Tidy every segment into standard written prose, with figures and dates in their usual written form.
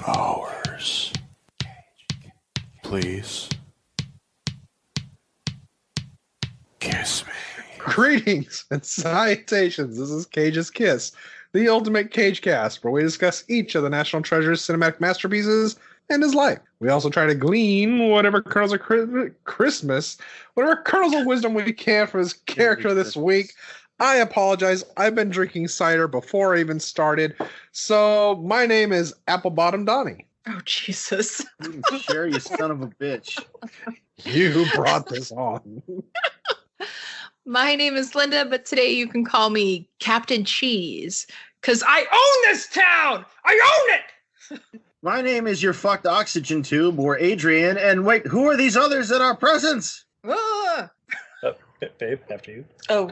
hours. Please. Kiss me. Greetings and salutations. This is Cage's Kiss, the ultimate Cage cast, where we discuss each of the National Treasure's cinematic masterpieces and his life. We also try to glean whatever kernels of Christmas, whatever kernels of wisdom we can from his character this week. I apologize. I've been drinking cider before I even started. So my name is Apple Bottom Donnie. Oh, Jesus. Sure, you son of a bitch. You brought this on. My name is Linda, but today you can call me Captain Cheese, because I own this town! I own it! My name is your fucked oxygen tube, or Adrian, and wait, who are these others in our presence? Babe, after you. Oh,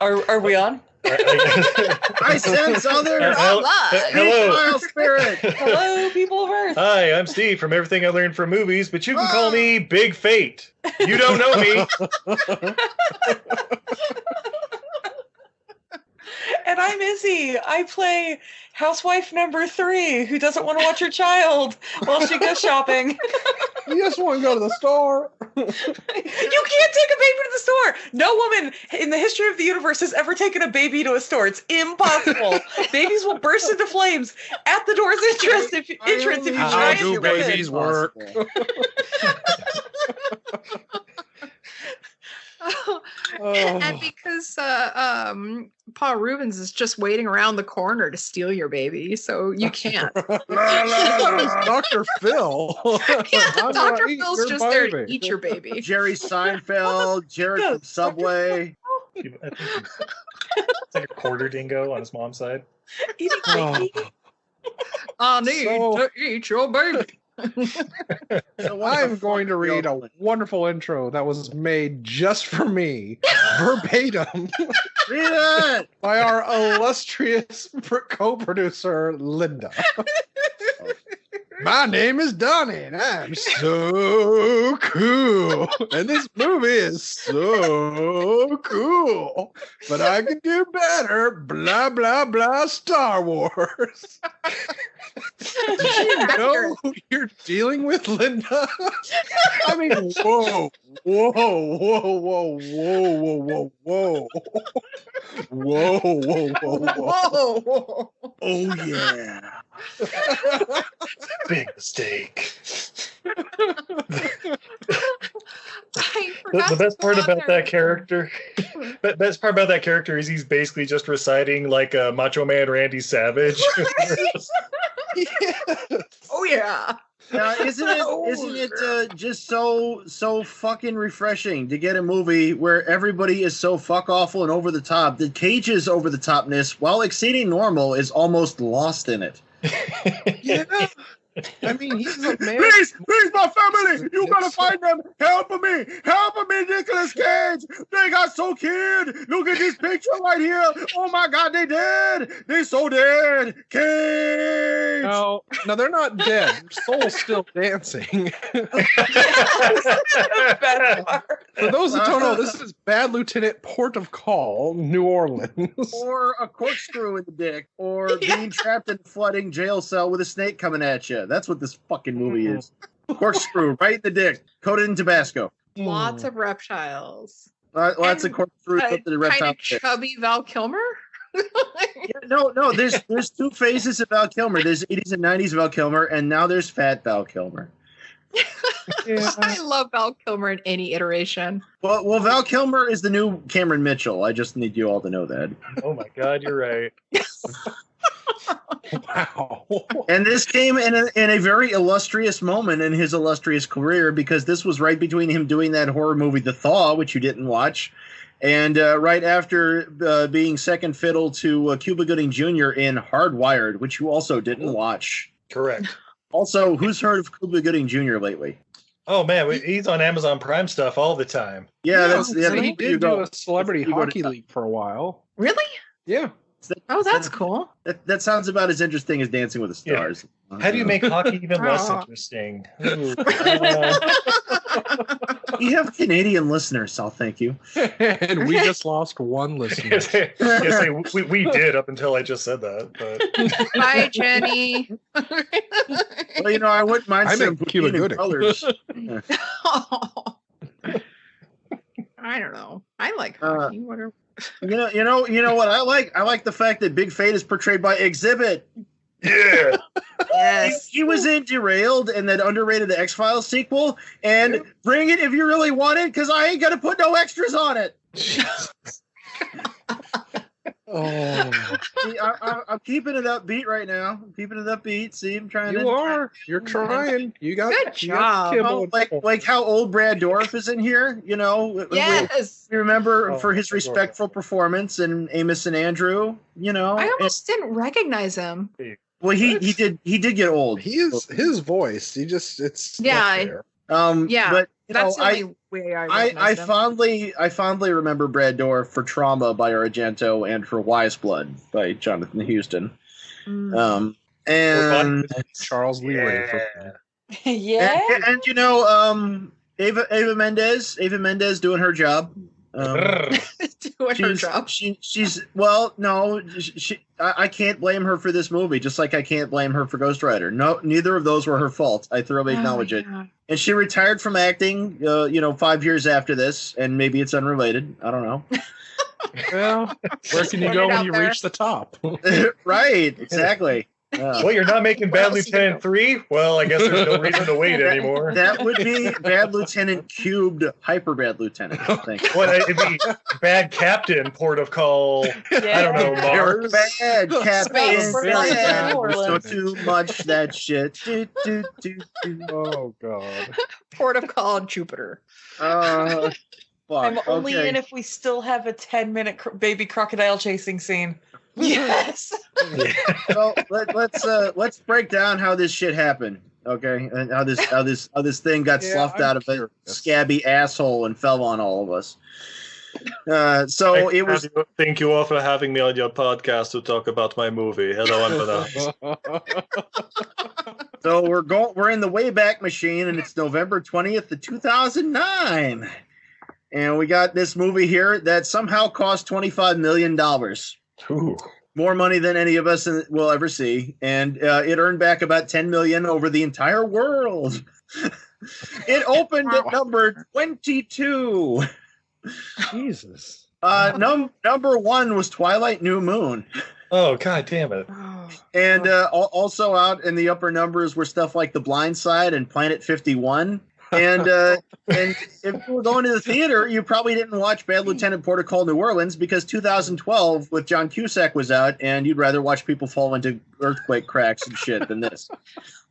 are we on? I sense others! Hello. Spirit! Hello, people of Earth! Hi, I'm Steve from Everything I Learned from Movies, but you can call me Big Fate. You don't know me. And I'm Izzy. I play housewife number 3 who doesn't want to watch her child while she goes shopping. You just want to go to the store. You can't take a baby to the store. No woman in the history of the universe has ever taken a baby to a store. It's impossible. Babies will burst into flames at the door's entrance if you try How do babies work? And because Paul Rubens is just waiting around the corner to steal your baby, so you can't. Dr. Phil. Yeah, How do Dr. I eat Phil's your just there to baby? eat your baby. Jerry Seinfeld, Jared from Subway. I think it's like a quarter dingo on his mom's side. Eating Oh. I need to eat your baby. So I'm going to read a wonderful intro that was made just for me, verbatim, Read it! by our illustrious co-producer, Linda. My name is Donnie, and I'm so cool. And this movie is so cool. But I can do better. Blah, blah, blah, Star Wars. Did you know who you're dealing with, Linda? I mean, whoa, whoa, whoa, whoa, whoa, whoa, whoa, whoa. Whoa, whoa, whoa, whoa. Oh, yeah. Big mistake. The best part about that character, best part about that character is he's basically just reciting like a Macho Man Randy Savage. Yes. Oh yeah. Now, isn't it just so fucking refreshing to get a movie where everybody is so fuck awful and over the top? The Cage's over the topness, while exceeding normal, is almost lost in it. Yeah. I mean, he's a man. Please, my family! You gotta find them! Help me, Nicolas Cage! They got so killed! Look at this picture right here! Oh my God, they dead! They so dead! Cage! No, they're not dead. Their soul's still dancing. For those that don't know, this is Bad Lieutenant Port of Call, New Orleans. Or a corkscrew in the dick, or being trapped in a flooding jail cell with a snake coming at you. That's what this fucking movie is. Corkscrew, right in the dick, coated in Tabasco. Lots of reptiles. Lots of corkscrew put to the reptile. Kind of chubby Val Kilmer. No. There's two phases of Val Kilmer. There's 80s and 90s Val Kilmer, and now there's fat Val Kilmer. Yeah. I love Val Kilmer in any iteration. Well, Val Kilmer is the new Cameron Mitchell. I just need you all to know that. Oh my God, you're right. Wow. And this came in a very illustrious moment in his illustrious career, because this was right between him doing that horror movie, The Thaw, which you didn't watch, and right after being second fiddle to Cuba Gooding Jr. in Hardwired, which you also didn't watch. Correct. Also, who's heard of Cuba Gooding Jr. lately? Oh man, he's on Amazon Prime stuff all the time. Yeah, He did do a celebrity hockey league for a while. Really? Yeah. Oh, that's cool. That sounds about as interesting as Dancing with the Stars. How do you make hockey even less interesting? Ooh, We have Canadian listeners, I'll thank you. And we just lost one listener. Yes, we did up until I just said that. But Bye, Jenny. Well, I wouldn't mind I some make Cuba poutine and Gooding. colors. I don't know. I like hockey. Whatever. You know what I like? I like the fact that Big Fate is portrayed by Exhibit. yeah, Yes. He was in Derailed and that underrated X-Files sequel. And bring it if you really want it, because I ain't gonna put no extras on it. Oh, See, I'm keeping it upbeat right now. I'm keeping it upbeat. See, I'm trying to. you are. You're trying. You got Good you got job. kibble and Like how old Brad Dorff is in here. Yes. You remember Oh, for his respectful performance in Amos and Andrew. I almost didn't recognize him. Well, he did get old. his voice. It's Yeah, not there. Yeah, but That's the I only way I I recognized him. fondly remember Brad Dorff for Trauma by Argento and for Wise Blood by Jonathan Huston. Mm. And Charles Lee Ray for Yeah. and Ava Mendes doing her job. Doing her job. She's well, no, I can't blame her for this movie, just like I can't blame her for Ghost Rider. No, neither of those were her fault. I thoroughly acknowledge it. Yeah. And she retired from acting, 5 years after this, and maybe it's unrelated. I don't know. Well, where can you Put go it when out you there. reach the top? Right, exactly. What, you're not making Where Bad else you go? Lieutenant 3? Well, I guess there's no reason to wait anymore. That would be Bad Lieutenant cubed Hyper Bad Lieutenant, I think. What, it'd be Bad Captain, port of call. I don't know, Mars. Bad Captain. Space. Bad. New So Orleans. too much that shit. Do, do, do, do. Oh God. Port of call Jupiter. Fuck. I'm only Okay. in if we still have a 10-minute baby crocodile chasing scene. Yes. Well, let's break down how this shit happened, okay? And how this thing got Yeah, sloughed I'm out of a curious. scabby asshole and fell on all of us. So it was. Thank you all for having me on your podcast to talk about my movie. Hello, I'm Verner. So we're in the Wayback Machine, and it's November 20th of 2009, and we got this movie here that somehow cost $25 million. Ooh. More money than any of us will ever see, and it earned back about $10 million over the entire world. It opened at number 22. Jesus. Number 1 was Twilight New Moon, Oh, god damn it. Oh. and also out in the upper numbers were stuff like The Blind Side and Planet 51. And if you were going to the theater, you probably didn't watch Bad Lieutenant Port of Call New Orleans because 2012 with John Cusack was out, and you'd rather watch people fall into earthquake cracks and shit than this.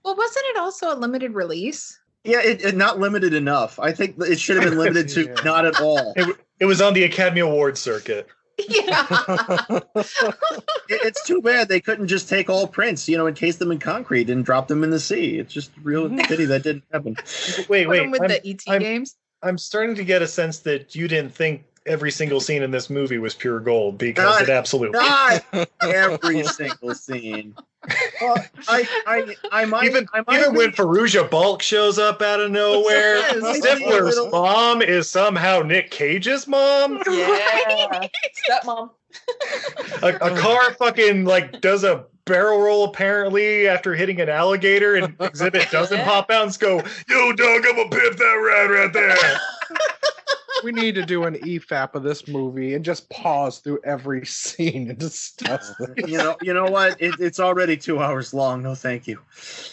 Well, wasn't it also a limited release? Yeah, it not limited enough. I think it should have been limited to Yeah. not at all. It was on the Academy Awards circuit. Yeah. It's too bad they couldn't just take all prints, encase them in concrete and drop them in the sea. It's just a real pity that didn't happen. Wait, Put 'em with I'm, the ET I'm- games. I'm starting to get a sense that you didn't think every single scene in this movie was pure gold, because it absolutely. Not every single scene. Well, I might Even be- when Faruja Balk shows up out of nowhere, Yes. Stifler's mom is somehow Nick Cage's mom. Yeah. Stepmom. A car fucking does a barrel roll apparently after hitting an alligator, and Exhibit doesn't Yeah. pop out and go, "Yo, dog, I'm gonna pimp that ride right there." We need to do an EFAP of this movie and just pause through every scene and discuss this. You know what? It's already 2 hours long. No, thank you.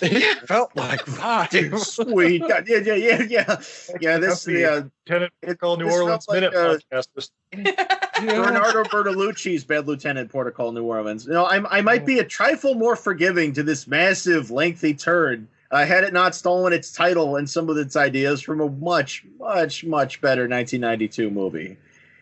It felt like 5. Sweet. God, yeah. This Lieutenant Call New this Orleans felt like, Minute podcast. Bernardo Bertolucci's Bad Lieutenant Port of Call New Orleans. I might be a trifle more forgiving to this massive, lengthy turd. Had it not stolen its title and some of its ideas from a much, much, much better 1992 movie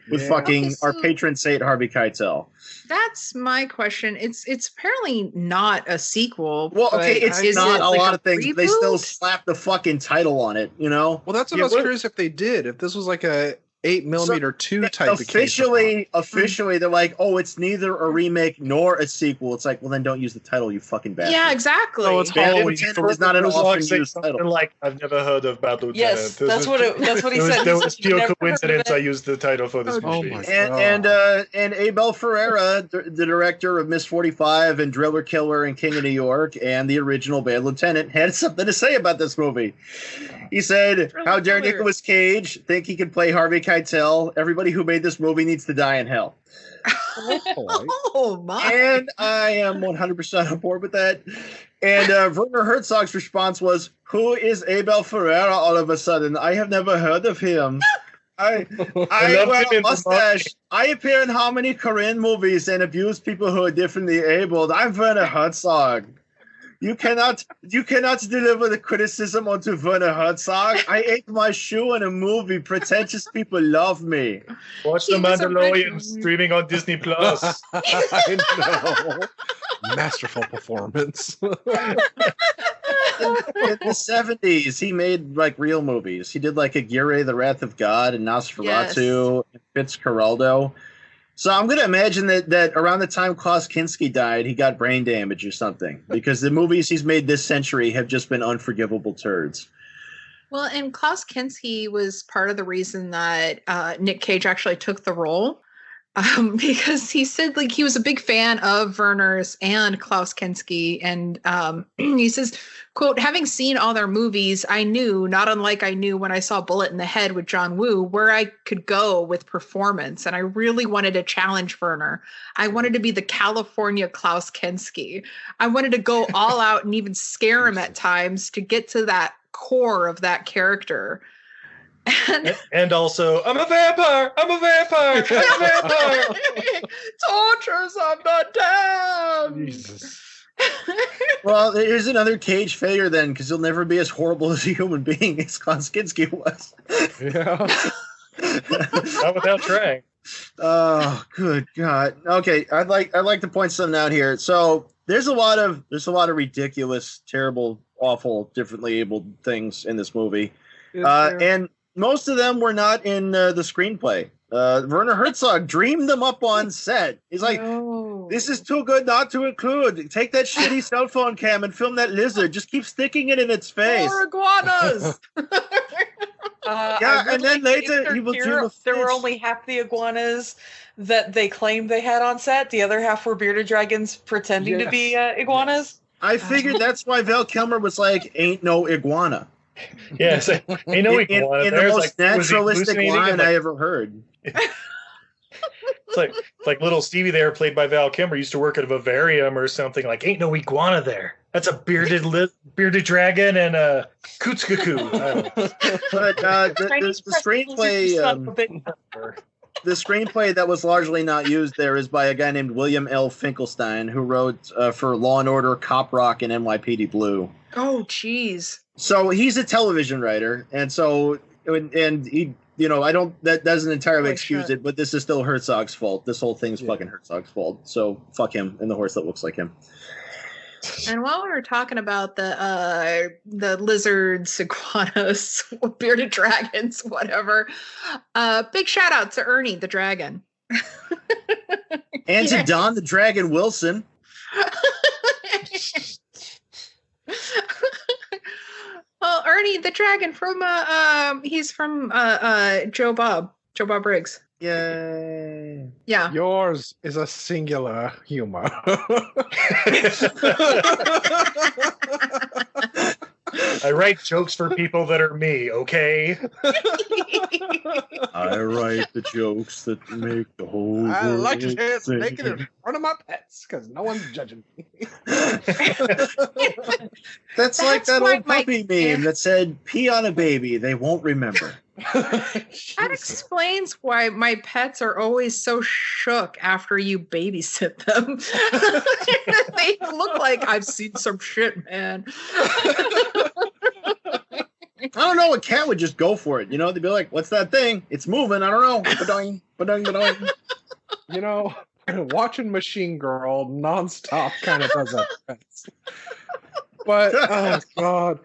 with Yeah. fucking Okay, so- our patron saint Harvey Keitel. That's my question. It's apparently not a sequel. Well, okay, but it's is not it a like lot of things. They reboot? still slap the fucking title on it, Well, that's what Yeah, I was what- curious if they did. If this was like a 8mm 2 type of officially, they're like, oh, it's neither a remake nor a sequel. It's like, well, then don't use the title, you fucking bastard. Yeah, exactly. No, it's Battle Halloween. Lieutenant is not an often used title. Like, I've never heard of Battle Lieutenant. Yes, that's what he said. There was pure Never heard of coincidence it. I used the title for this Oh movie. my And Abel Ferreira, the director of Miss 45 and Driller Killer and King of New York, and the original Bad Lieutenant, had something to say about this movie. He said, "How dare Nicolas Cage think he can play Harvey Keitel? Everybody who made this movie needs to die in hell." Oh my! And I am 100% on board with that. And Werner Herzog's response was, "Who is Abel Ferreira all of a sudden? I have never heard of him. I wear a mustache. I appear in how many Korean movies and abuse people who are differently abled. I'm Werner Herzog. You cannot deliver the criticism onto Werner Herzog. I ate my shoe in a movie. Pretentious people love me." Watch The Mandalorian streaming on Disney Plus. I know. Masterful performance. In the 70s, he made like real movies. He did like Aguirre, The Wrath of God, and Nosferatu, and Fitzcarraldo. So I'm going to imagine that around the time Klaus Kinski died, he got brain damage or something, because the movies he's made this century have just been unforgivable turds. Well, and Klaus Kinski was part of the reason that Nick Cage actually took the role, because he said like he was a big fan of Werner's and Klaus Kinski, and he says, quote, "Having seen all their movies, I knew, not unlike I knew when I saw Bullet in the Head with John Woo, where I could go with performance, and I really wanted to challenge Werner. I wanted to be the California Klaus Kinski. I wanted to go all out and even scare him at times to get to that core of that character." And also, I'm a vampire! I'm a vampire! I'm a vampire! Tortures of the damned! Jesus. Well, here's another Cage failure then, because he'll never be as horrible as a human being as Klaus Kinski was. Yeah. Not without trying. Oh, good God. Okay, I'd like to point something out here. So there's a lot of ridiculous, terrible, awful, differently abled things in this movie, and most of them were not in the screenplay. Werner Herzog dreamed them up on set. He's like, "This is too good not to include. Take that shitty cell phone cam and film that lizard. Just keep sticking it in its face." Or iguanas! Yeah, and then later he will do the there were fish. only half the iguanas that they claimed they had on set. The other half were bearded dragons pretending to be iguanas. I figured that's why Val Kilmer was like, "Ain't no iguana." Yes, ain't no iguana. In the There's most like, was he naturalistic hallucinating? line And, like, I ever heard. It's like little Stevie there, played by Val Kilmer, used to work at a vivarium or something. Like, ain't no iguana there. That's a bearded dragon and a Kutzkaku. But the screenplay that was largely not used there is by a guy named William L. Finkelstein, who wrote for Law and Order, Cop Rock, and NYPD Blue. Oh, jeez. So he's a television writer, and he, that doesn't entirely Holy excuse shit. it, but this is still Herzog's fault. This whole thing's fucking Herzog's fault. So fuck him and the horse that looks like him. And while we were talking about the lizards, iguanas, bearded dragons, whatever, big shout out to Ernie the dragon. And to Yes. Don the Dragon Wilson. Well, Ernie the dragon from he's from Joe Bob Briggs. Yay. Yeah. Yours is a singular humor. I write jokes for people that are me, okay? I write the jokes that make the whole I world like to dance sing. naked in front of my pets because no one's judging me. That's like that why old puppy meme that said, "Pee on a baby, they won't remember." That explains why my pets are always so shook after you babysit them. They look like I've seen some shit, man. I don't know. A cat would just go for it. They'd be like, "What's that thing? It's moving. I don't know." Ba-doing, ba-doing, ba-doing. Watching Machine Girl nonstop kind of does that. But oh god,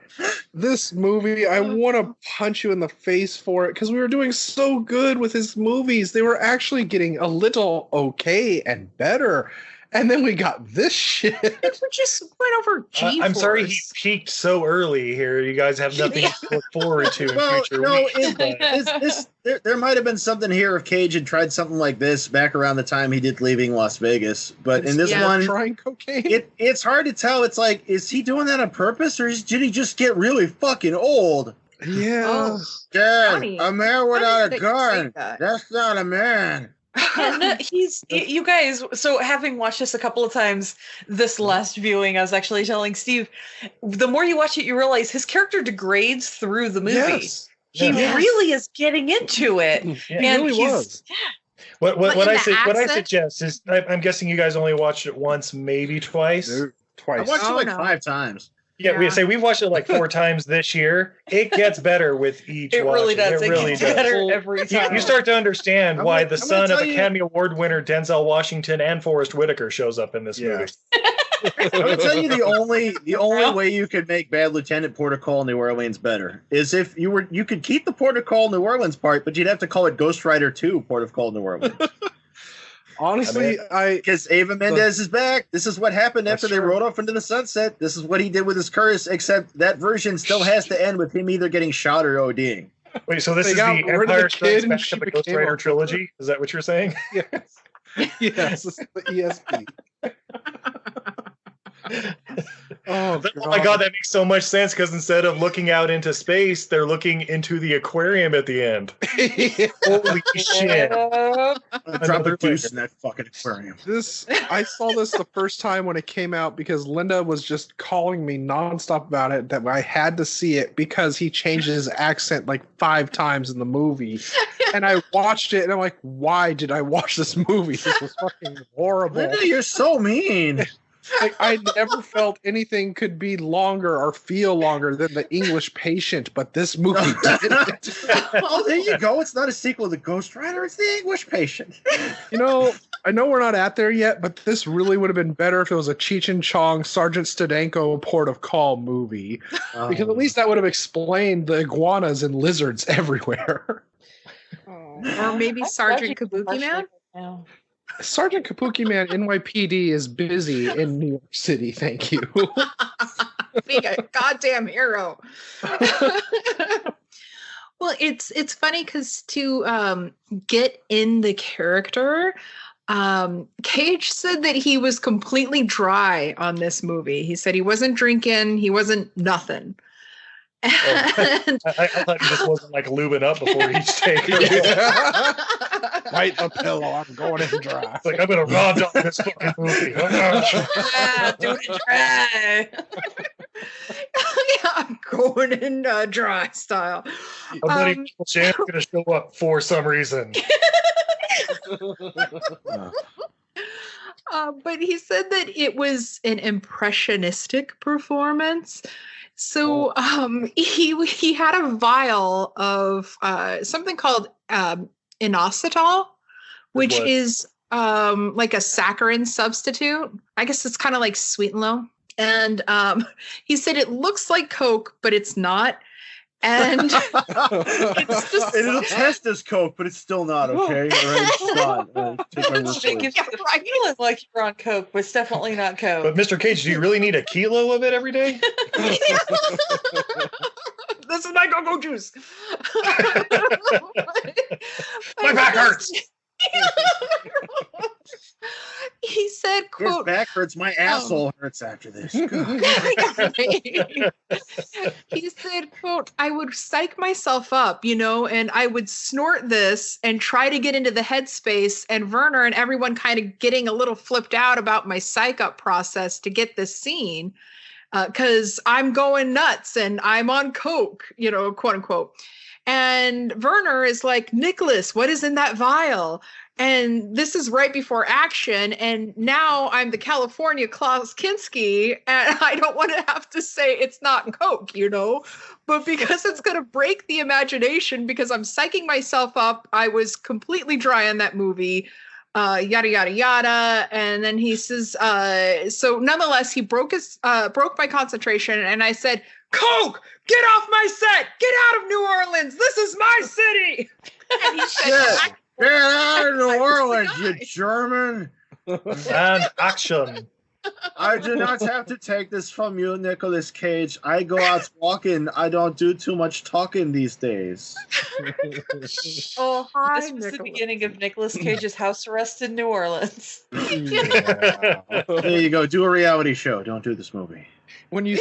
this movie, I want to punch you in the face for it because we were doing so good with his movies. They were actually getting a little okay and better. And then we got this shit. We just went over G-Force. I'm sorry he peaked so early here. You guys have nothing to look forward to in future weeks. There might have been something here if Cage had tried something like this back around the time he did Leaving Las Vegas. But in this one, trying cocaine. It's hard to tell. It's like, is he doing that on purpose, or did he just get really fucking old? Yeah. Oh, Dad, funny. a man without Funny a that you say gun. that. That's not a man. And you guys, so having watched this a couple of times this last viewing, I was actually telling Steve, the more you watch it, you realize his character degrades through the movie. Yes. He really is getting into it. He And really he's- was. What But in the I accent? suggest is I'm guessing you guys only watched it once, maybe twice. No, I twice. watched it Oh, like no. 5 times. Yeah, we've watched it like 4 times this year. It gets better with each It really watching. does. It really gets does. better every time. You start to understand I'm why gonna- the I'm gonna son of tell you- Academy Award winner Denzel Washington and Forrest Whitaker shows up in this Yeah. movie. I'm gonna tell you the only way you could make Bad Lieutenant Port of Call New Orleans better is if you could keep the Port of Call New Orleans part, but you'd have to call it Ghost Rider 2 Port of Call New Orleans. Honestly, Because Eva Mendes is back. This is what happened That's after they true. rode off into the sunset. This is what he did with his curse, except that version still has to end with him either getting shot or ODing. Wait, so this They is got the rid of the Empire kid Strikes and Back she of the Ghost became Rider a- trilogy? Is that what you're saying? yes, yes, this is the ESP. Oh, Oh my god, that makes so much sense because instead of looking out into space, they're looking into the aquarium at the end. Holy shit. Drop Another a deuce layer. in that fucking aquarium. I saw this the first time when it came out because Linda was just calling me nonstop about it that I had to see it because he changed his accent like 5 times in the movie. And I watched it and I'm like, why did I watch this movie? This was fucking horrible. Linda, you're so mean. Like, I never felt anything could be longer or feel longer than The English Patient, but this movie did it. Oh, there you go. It's not a sequel to Ghost Rider. It's The English Patient. You know, I know we're not at there yet, but this really would have been better if it was a Cheech and Chong, Sergeant Stadenko Port of Call movie. Because at least that would have explained the iguanas and lizards everywhere. Or maybe Sergeant Kabuki Man? Yeah. Sergeant Kabuki Man NYPD is busy in New York City, thank you. Being a goddamn hero. Well, it's funny because to get in the character, Cage said that he was completely dry on this movie. He said he wasn't drinking, he wasn't nothing. And, I thought he just wasn't like lubing up before each take. Bite the pillow, I'm going in dry. It's like, I'm going to raw dog this fucking movie. Yeah, do it dry. yeah, I'm going in dry style. I'm letting Shan's going to show up for some reason. But he said that it was an impressionistic performance. So he had a vial of something called inositol, which What? is like a saccharin substitute. I guess it's kind of like Sweet and Low. And he said it looks like Coke, but it's not. And it's just It'll test as Coke, but it's still not, okay? All right, it's not. Take my word for It it. gives you the feeling like you're on Coke, but it's definitely not Coke. But Mr. Cage, do you really need a kilo of it every day? this is my go-go juice. My back hurts. He said, His quote, back hurts. My asshole hurts after this. he said, quote, I would psych myself up, and I would snort this and try to get into the headspace, and Verner and everyone kind of getting a little flipped out about my psych up process to get this scene because I'm going nuts and I'm on Coke, quote unquote. And Verner is like, Nicholas, what is in that vial? And this is right before action. And now I'm the California Klaus Kinski. And I don't want to have to say it's not Coke, but because it's going to break the imagination, because I'm psyching myself up. I was completely dry on that movie. yada yada yada. And then he says, so nonetheless, he broke my concentration, and I said, Coke, get off my set, get out of New Orleans, this is my city. And he said, Get out of New Orleans, you German. And action. I do not have to take this from you, Nicolas Cage. I go out walking. I don't do too much talking these days. Oh, hi, This was the Nicholas. beginning of Nicolas Cage's house arrest in New Orleans. There you go. Do a reality show. Don't do this movie. When he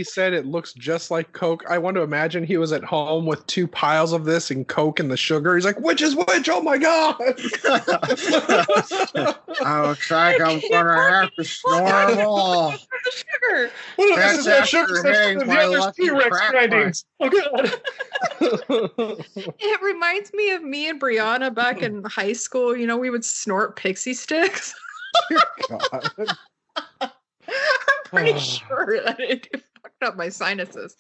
said it looks just like Coke, I want to imagine he was at home with 2 piles of this and Coke and the sugar. He's like, which is which? Oh my God. I looks like I'm going to have to snore them all. The sugar. What if That's this is what after sugar says hitting to the my other lucky T-Rex crack grindings? Oh, God. It reminds me of me and Brianna back in high school. You know, we would snort pixie sticks. God. I'm pretty sure that it fucked up my sinuses.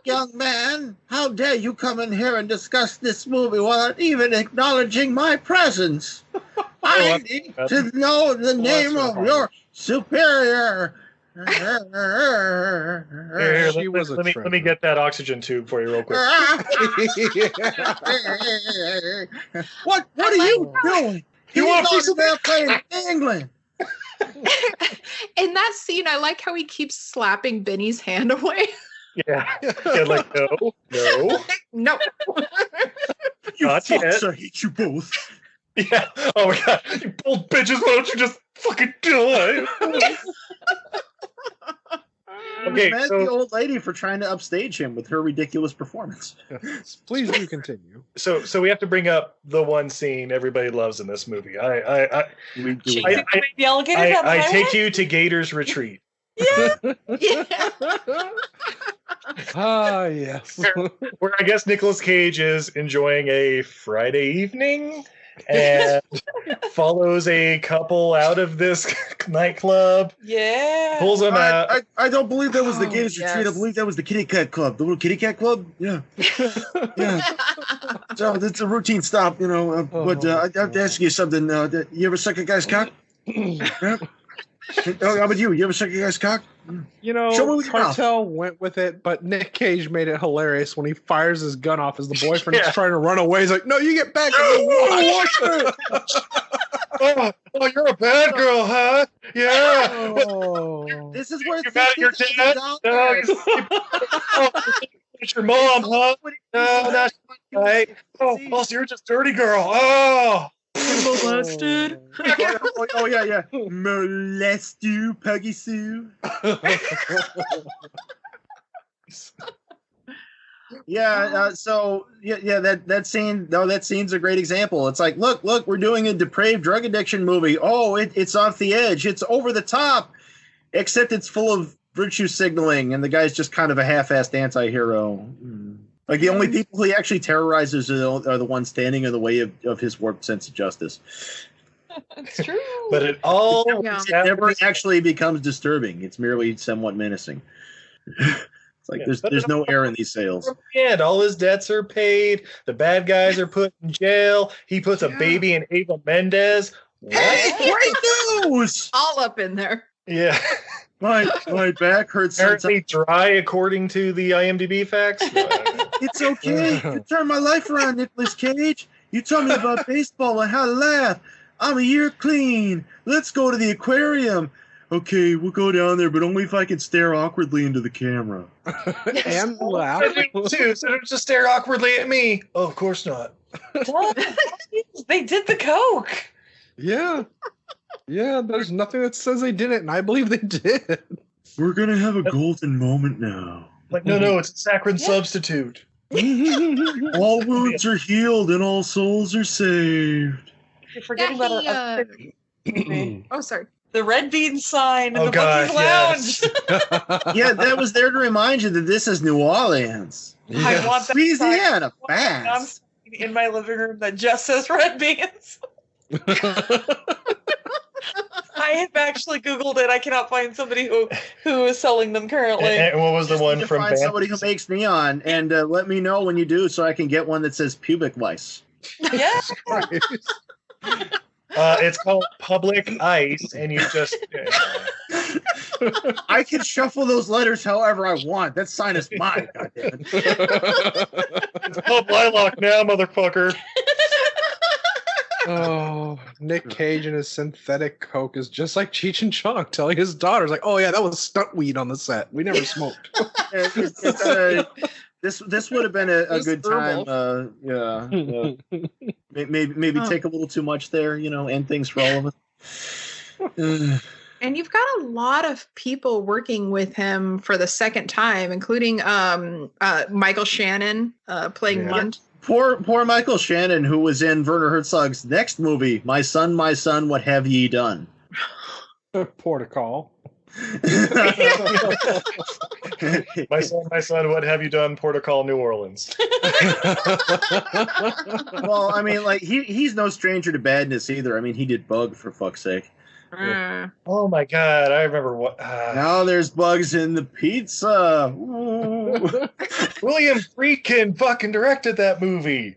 Young man, how dare you come in here and discuss this movie without even acknowledging my presence? I need to know the name of your superior. Here, She was a let me treasure. get that oxygen tube for you real quick. What are you doing? You want a piece of that playing in England? In that scene, I like how he keeps slapping Benny's hand away. Yeah. Like, no. No. You Not yet. fucks, I hate you both. Yeah. Oh my God. You bold bitches, why don't you just fucking die? Okay, Mad at so- the old lady for trying to upstage him with her ridiculous performance. Please do continue. So we have to bring up the one scene everybody loves in this movie. I She I- took the baby alligator down the I highway? take you to Gator's Retreat. Yeah. Ah, yes. Where I guess Nicolas Cage is enjoying a Friday evening and follows a couple out of this nightclub, Yeah. pulls them out. I don't believe that was the Oh, Gators Retreat. I yes. believe that was the Kitty Cat Club. The little Kitty Cat Club? Yeah. Yeah. So it's a routine stop, you know. But I have to ask you something. You ever suck a guy's cock? Yeah. Oh, how about you? You ever suck a guy's cock? You know, Show me with your mouth. Cartel went with it, but Nick Cage made it hilarious when he fires his gun off as the boyfriend is Yeah. trying to run away. He's like, no, you get back. Oh, you're a bad girl, huh? Yeah. Oh. This is where You mad at your dad? No, it's your mom, huh? No, that's right. Oh, so you're just a dirty girl. Oh. Molested. Oh, yeah. Molest you, Peggy Sue. That scene. No, that scene's a great example. It's like, look, we're doing a depraved drug addiction movie. Oh, it's off the edge. It's over the top, except it's full of virtue signaling, and the guy's just kind of a half-assed anti-hero. Like the only people he actually terrorizes are the ones standing in the way of his warped sense of justice. It's true. But it all Yeah. It never actually becomes disturbing. It's merely somewhat menacing. It's like Yeah. there's no air in these sails. And all his debts are paid. The bad guys are put in jail. He puts a baby in Ava Mendez. What? Great news! All up in there. Yeah. My back hurts sometimes. Apparently dry, according to the IMDb facts. It's okay. You turned my life around, Nicolas Cage. You told me about baseball and how to laugh. I'm a year clean. Let's go to the aquarium. Okay, we'll go down there, but only if I can stare awkwardly into the camera. And laugh. Too, so don't just stare awkwardly at me. Oh, of course not. They did the coke. Yeah. Yeah, there's nothing that says they didn't, and I believe they did. We're gonna have a golden moment now. Like, no, it's a saccharine substitute. All wounds are healed and all souls are saved. You're forgetting about a movie. Oh, sorry. The Red Bean sign in Oh, the God, Monkey's yes. Lounge. Yeah, that was there to remind you that this is New Orleans. I want that Louisiana, sign fast. in my living room that just says Red Beans. I have actually Googled it. I cannot find somebody who is selling them currently. And what was the Just one need to from find Band? somebody who makes neon, and let me know when you do, so I can get one that says pubic lice. Yeah. Christ. It's called Public Ice, and you just. I can shuffle those letters however I want. That sign is mine. Goddammit. It's called Lilac now, motherfucker. Oh, Nick Cage and his synthetic coke is just like Cheech and Chong telling his daughters, like, "Oh yeah, that was stunt weed on the set. We never smoked." This would have been a good time. Maybe take a little too much there, end things for all of us. And you've got a lot of people working with him for the second time, including Michael Shannon playing Munt. Poor Michael Shannon, who was in Werner Herzog's next movie, My Son, What Have Ye Done? Protocol. My son, what have you done? Protocol New Orleans. Well, I mean, like he's no stranger to badness either. I mean, he did Bug, for fuck's sake. Oh my god, I remember what. Now there's bugs in the pizza. Ooh. William Friedkin fucking directed that movie.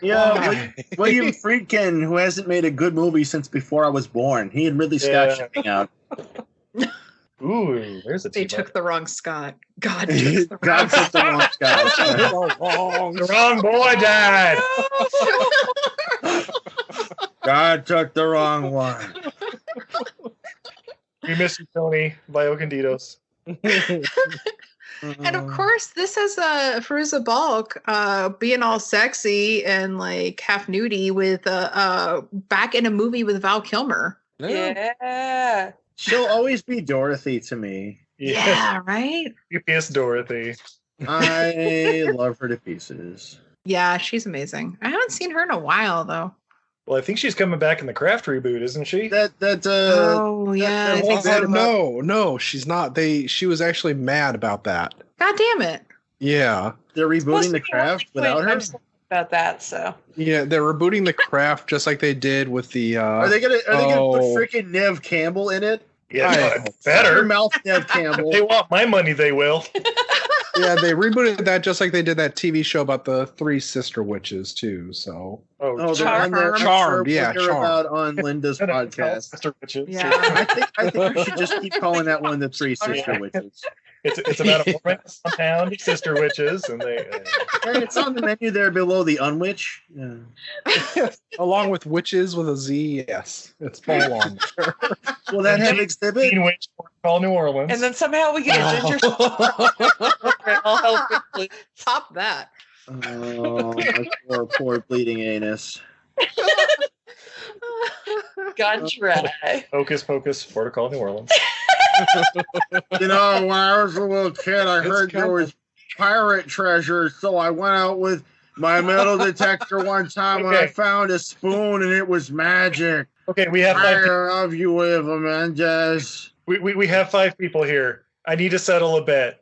Yeah, William Friedkin, who hasn't made a good movie since before I was born. He and Ridley Scott shipping out. Ooh, there's a They team took up. the wrong Scott. God took the wrong God took the wrong Scott. The wrong boy died. God took the wrong one. We miss you, Tony. Bio Candidos. And of course, this is Fairuza Balk being all sexy and like half nudie with back in a movie with Val Kilmer. Yeah. She'll always be Dorothy to me. Yeah, right? UPS Dorothy. I love her to pieces. Yeah, she's amazing. I haven't seen her in a while though. Well, I think she's coming back in the Craft reboot, isn't she? Oh yeah. I think so. No, she's not. She was actually mad about that. God damn it. Yeah. They're Supposed rebooting the to be Craft without her. I'm sorry about that. So Yeah, they're rebooting the Craft just like they did with the Are they gonna put freaking Nev Campbell in it? Yeah, I- no, better. Your mouth, Nev If Campbell. they want my money, they will. Yeah, they rebooted that just like they did that TV show about the three sister witches too. So Oh, the one that I'm Charmed, sure yeah, we'll hear Charmed. about on Linda's podcast. Sister Witches. Yeah. I think we should just keep calling that one the Three Sister Witches. It's about a woman compound sister witches, and they. And it's on the menu there below the Unwitch. Yeah. along with witches with a Z, yes, it's all on there. Will that have exhibit? Teen Witch call New Orleans. and then somehow we get a ginger. I'll help you, please. Top that. Oh, my poor bleeding anus. God try. Hocus Pocus, Protocol New Orleans. You know, when I was a little kid, I It's heard there coming. was pirate treasure, so I went out with my metal detector one time and I Okay. found a spoon and it was magic. Okay, we have I five. love you, Eva Mendes. We have 5 people here. I need to settle a bet.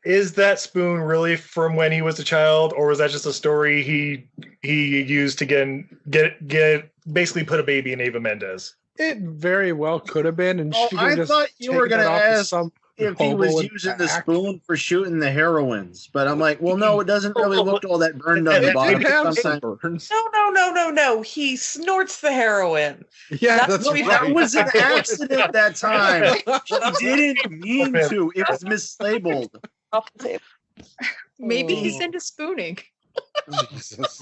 Is that spoon really from when he was a child, or was that just a story he used to get basically put a baby in Eva Mendes? It very well could have been, and Oh, she I could just thought you were taken gonna it off to ask some If he hobo was in using the back. spoon for shooting the heroines, but I'm like, well, no, it doesn't really look all that burned on the It bottom. did have some Sometimes. burns. No. He snorts the heroin. Yeah, That's that's what we right. That was an accident that time. He He didn't mean to. It was mislabeled. Off the table. Maybe Oh. he's into spooning. Jesus.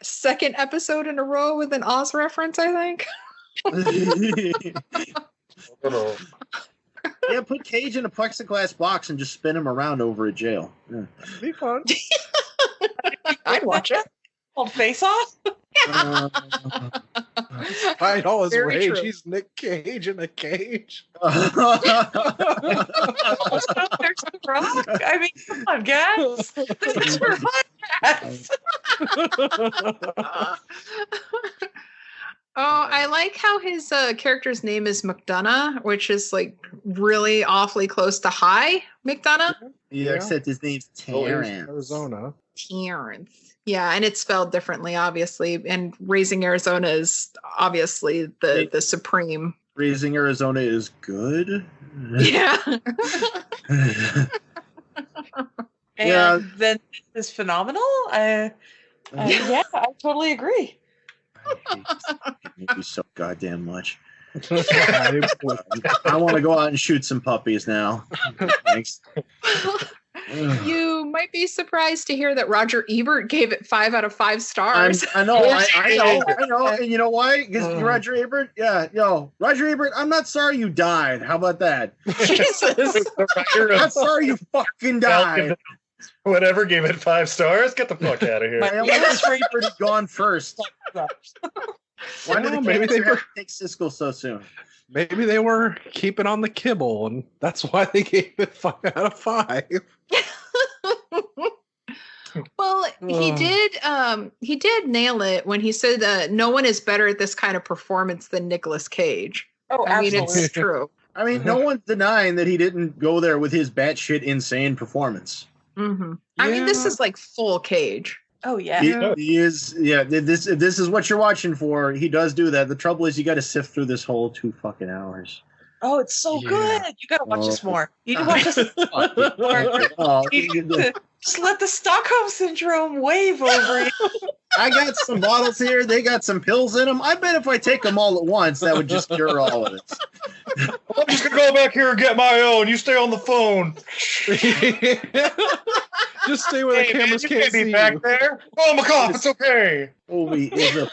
Second episode in a row with an Oz reference, I think. Yeah, put Cage in a plexiglass box and just spin him around over a jail. Yeah. Be fun. I'd watch it. Called Face Off. Hide all his Very rage. true. He's Nick Cage in a cage. There's the rock. I mean, come on, guys. This is for podcasts. Oh, I like how his character's name is McDonough, which is like really awfully close to High McDonough. Yeah, except his name's Terrence. Arizona. Terrence. Yeah, and it's spelled differently, obviously. And Raising Arizona is obviously the supreme. Raising Arizona is good. Yeah. And then this is phenomenal. I totally agree. I hate this movie so goddamn much. I want to go out and shoot some puppies now. Thanks. You might be surprised to hear that Roger Ebert gave it 5 out of 5 stars. I know. And you know why? Because Roger Ebert, Roger Ebert, I'm not sorry you died. How about that? Jesus. I'm not sorry you fucking died. Whatever gave it 5 stars. Get the fuck out of here. My Roger Ebert had gone first. Why did maybe they were take Siskel so soon? Maybe they were keeping on the kibble, and that's why they gave it 5 out of 5. Well, he did nail it when he said no one is better at this kind of performance than Nicolas Cage. Oh, I mean, absolutely. it's true. I mean, no one's denying that he didn't go there with his batshit insane performance. Mm-hmm. I mean, this is like full Cage. Oh yeah. He is. Yeah, this is what you're watching for. He does do that. The trouble is, you got to sift through this whole 2 fucking hours. Oh, it's so good. You gotta watch this more. You can watch this more. Just let the Stockholm syndrome wave over you. I got some bottles here. They got some pills in them. I bet if I take them all at once, that would just cure all of it. I'm just gonna go back here and get my own. You stay on the phone. Just stay where the cameras can't see back you. there. Oh, my cough. It's okay. Movie is a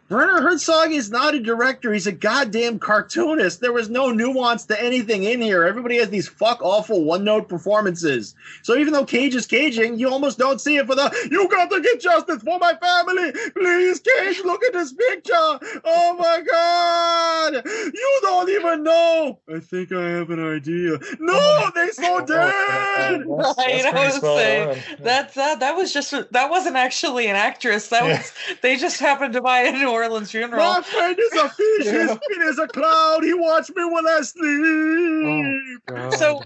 Werner Herzog is not a director. He's a goddamn cartoonist. There was no nuance to anything in here. Everybody has these fuck awful one-note performances. So even though Cage is caging, you almost don't see it for the, you got to get justice for my family. Please, Cage, look at this picture. Oh my God. You don't even know. I think I have an idea. No, they so dead. Right, I was saying that wasn't actually an actress. That was they just happened to buy a New Orleans funeral. My friend is a fish. His feet is a cloud. He watched me when I sleep. Oh, So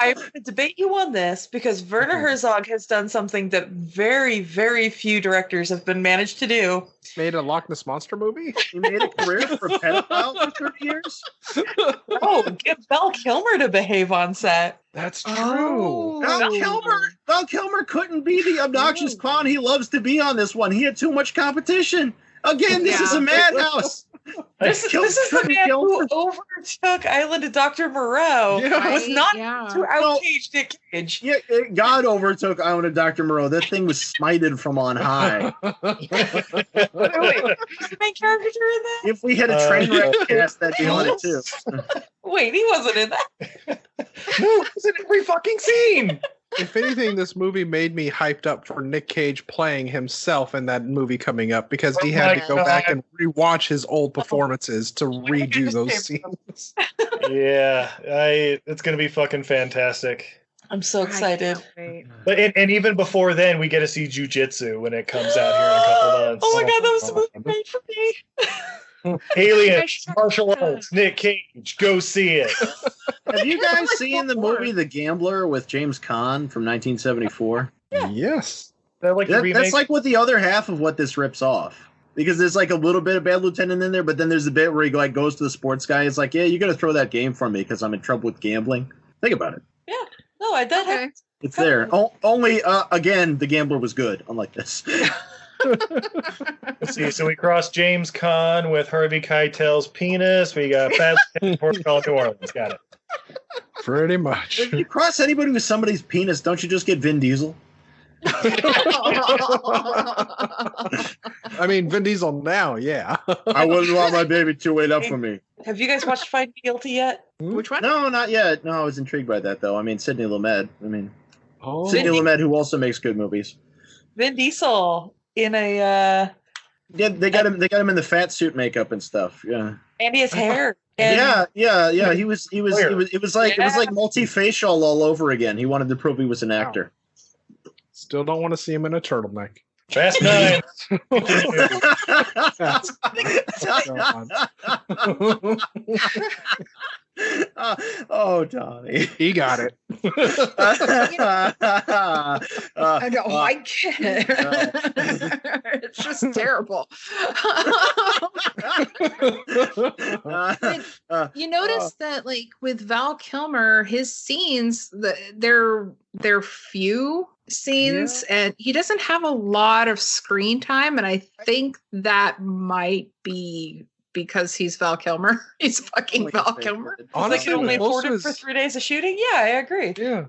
I debate you on this because Werner Herzog has done something that very, very few directors have been managed to do. made a Loch Ness Monster movie? He made a career for a pedophile for 30 years? Oh, get Val Kilmer to behave on set. That's true. Oh. Val Kilmer couldn't be the obnoxious clown he loves to be on this one. He had too much competition. Again, this is a madhouse. This is the man who overtook Island of Dr. Moreau. Yeah. Was not Yeah. to outcage Nick Cage. Yeah, God overtook Island of Dr. Moreau. That thing was smited from on high. Wait, who's the main character in that? If we had a train wreck cast, that'd be on it too. Wait, he wasn't in that. No, it's in every fucking scene. If anything, this movie made me hyped up for Nick Cage playing himself in that movie coming up because he had to go back and rewatch his old performances to redo those scenes. Yeah, it's gonna be fucking fantastic. I'm so excited. But and even before then, we get to see Jiu-Jitsu when it comes out here in a couple months. Oh my god, that was the movie made for me. Aliens, martial arts, Nick Cage, go see it. Have you guys seen the movie The Gambler with James Caan from 1974? Yes. That's like what the other half of what this rips off. Because there's like a little bit of Bad Lieutenant in there, but then there's a bit where he like goes to the sports guy. It's like, yeah, you got to throw that game for me because I'm in trouble with gambling. Think about it. Yeah, no, It's there. Only, again, The Gambler was good, unlike this. Let's see. So we crossed James Caan with Harvey Keitel's penis. We got Bad Lieutenant New Orleans. Got it. Pretty much. If you cross anybody with somebody's penis, don't you just get Vin Diesel? I mean, Vin Diesel now, yeah. I wouldn't want my baby to wait up for me. Have you guys watched Find Me Guilty yet? Which one? No, not yet. No, I was intrigued by that, though. I mean, Sidney Lumet. Oh. Sidney Lumet, who also makes good movies. Vin Diesel in a Yeah, they got him in the fat suit makeup and stuff. Yeah. and his hair. And Yeah. It was like multifacial all over again. He wanted to prove he was an actor. Still don't want to see him in a turtleneck. Fast 9. Oh, Donnie. He got it. I don't like it. It's just terrible. You notice that, like with Val Kilmer, his scenes, they're few. scenes, and he doesn't have a lot of screen time, and I think that might be because he's Val Kilmer. He's fucking Val Kilmer. They Honestly, can only most afford of it his- for 3 days of shooting. Yeah, I agree. Yeah.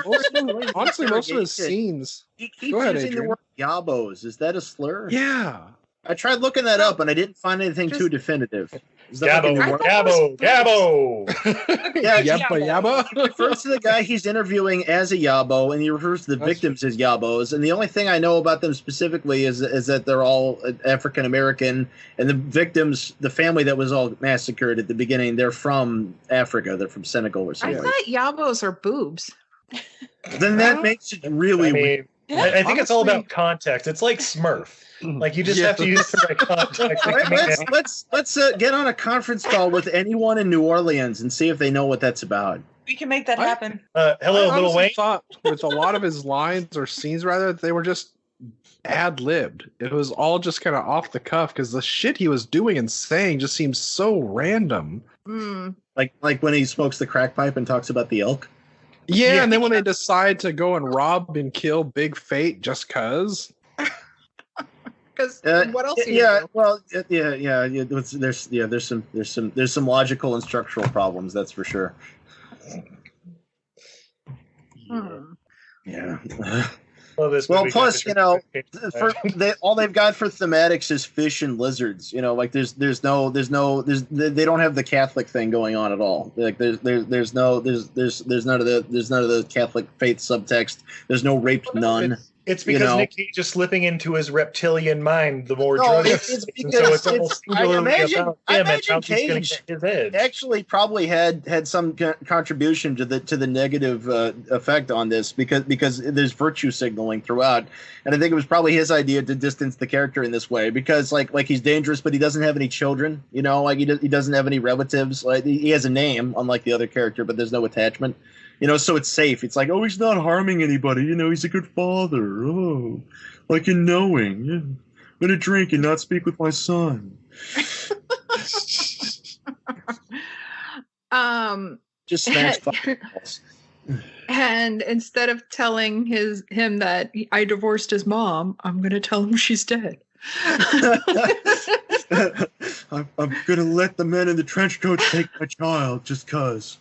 Honestly, Honestly, most of his scenes. He keeps Go ahead, using the Adrian. word yabos. Is that a slur? Yeah. I tried looking that up and I didn't find anything Just- too definitive. Is that Gabbo, like a new word? Gabbo. Yeah, Yabba yabba. He refers to the guy he's interviewing as a yabo, and he refers to the That's victims as yabos. And the only thing I know about them specifically is that they're all African American, and the victims, the family that was all massacred at the beginning, they're from Africa. They're from Senegal or I something. thought yabos are boobs. Then that makes it really I weird. mean, I think it's all Honestly- about context. It's like Smurf. Like you just Yeah. have to use the right context. to command- Let's get on a conference call with anyone in New Orleans and see if they know what that's about. We can make that happen. Hello, I Little honestly Wayne. thought with a lot of his lines or scenes, rather, they were just ad-libbed. It was all just kind of off the cuff because the shit he was doing and saying just seems so random. Mm. Like when he smokes the crack pipe and talks about the elk. Yeah, and then when they decide to go and rob and kill Big Fate just cause. Because what else? Yeah, well, yeah. There's some logical and structural problems. That's for sure. Yeah. Well, this Well, movie plus, got you know, the- all they've got for thematics is fish and lizards. You know, like they don't have the Catholic thing going on at all. Like there's none of the Catholic faith subtext. There's no raped nun. It's because you know. Nick Cage is slipping into his reptilian mind the more No, drugs. it's And so it's because almost I singularly imagine about him and how he's going Cage to get his edge. actually probably had some contribution to the negative effect on this because there's virtue signaling throughout, and I think it was probably his idea to distance the character in this way because like he's dangerous, but he doesn't have any children. You know, like he doesn't have any relatives. Like he has a name, unlike the other character, but there's no attachment. You know, so it's safe. It's like, oh, he's not harming anybody. You know, he's a good father. Oh, like in knowing. Yeah. I'm going to drink and not speak with my son. Just smash balls. And instead of telling him that I divorced his mom, I'm going to tell him she's dead. I'm going to let the men in the trench coats take my child just because.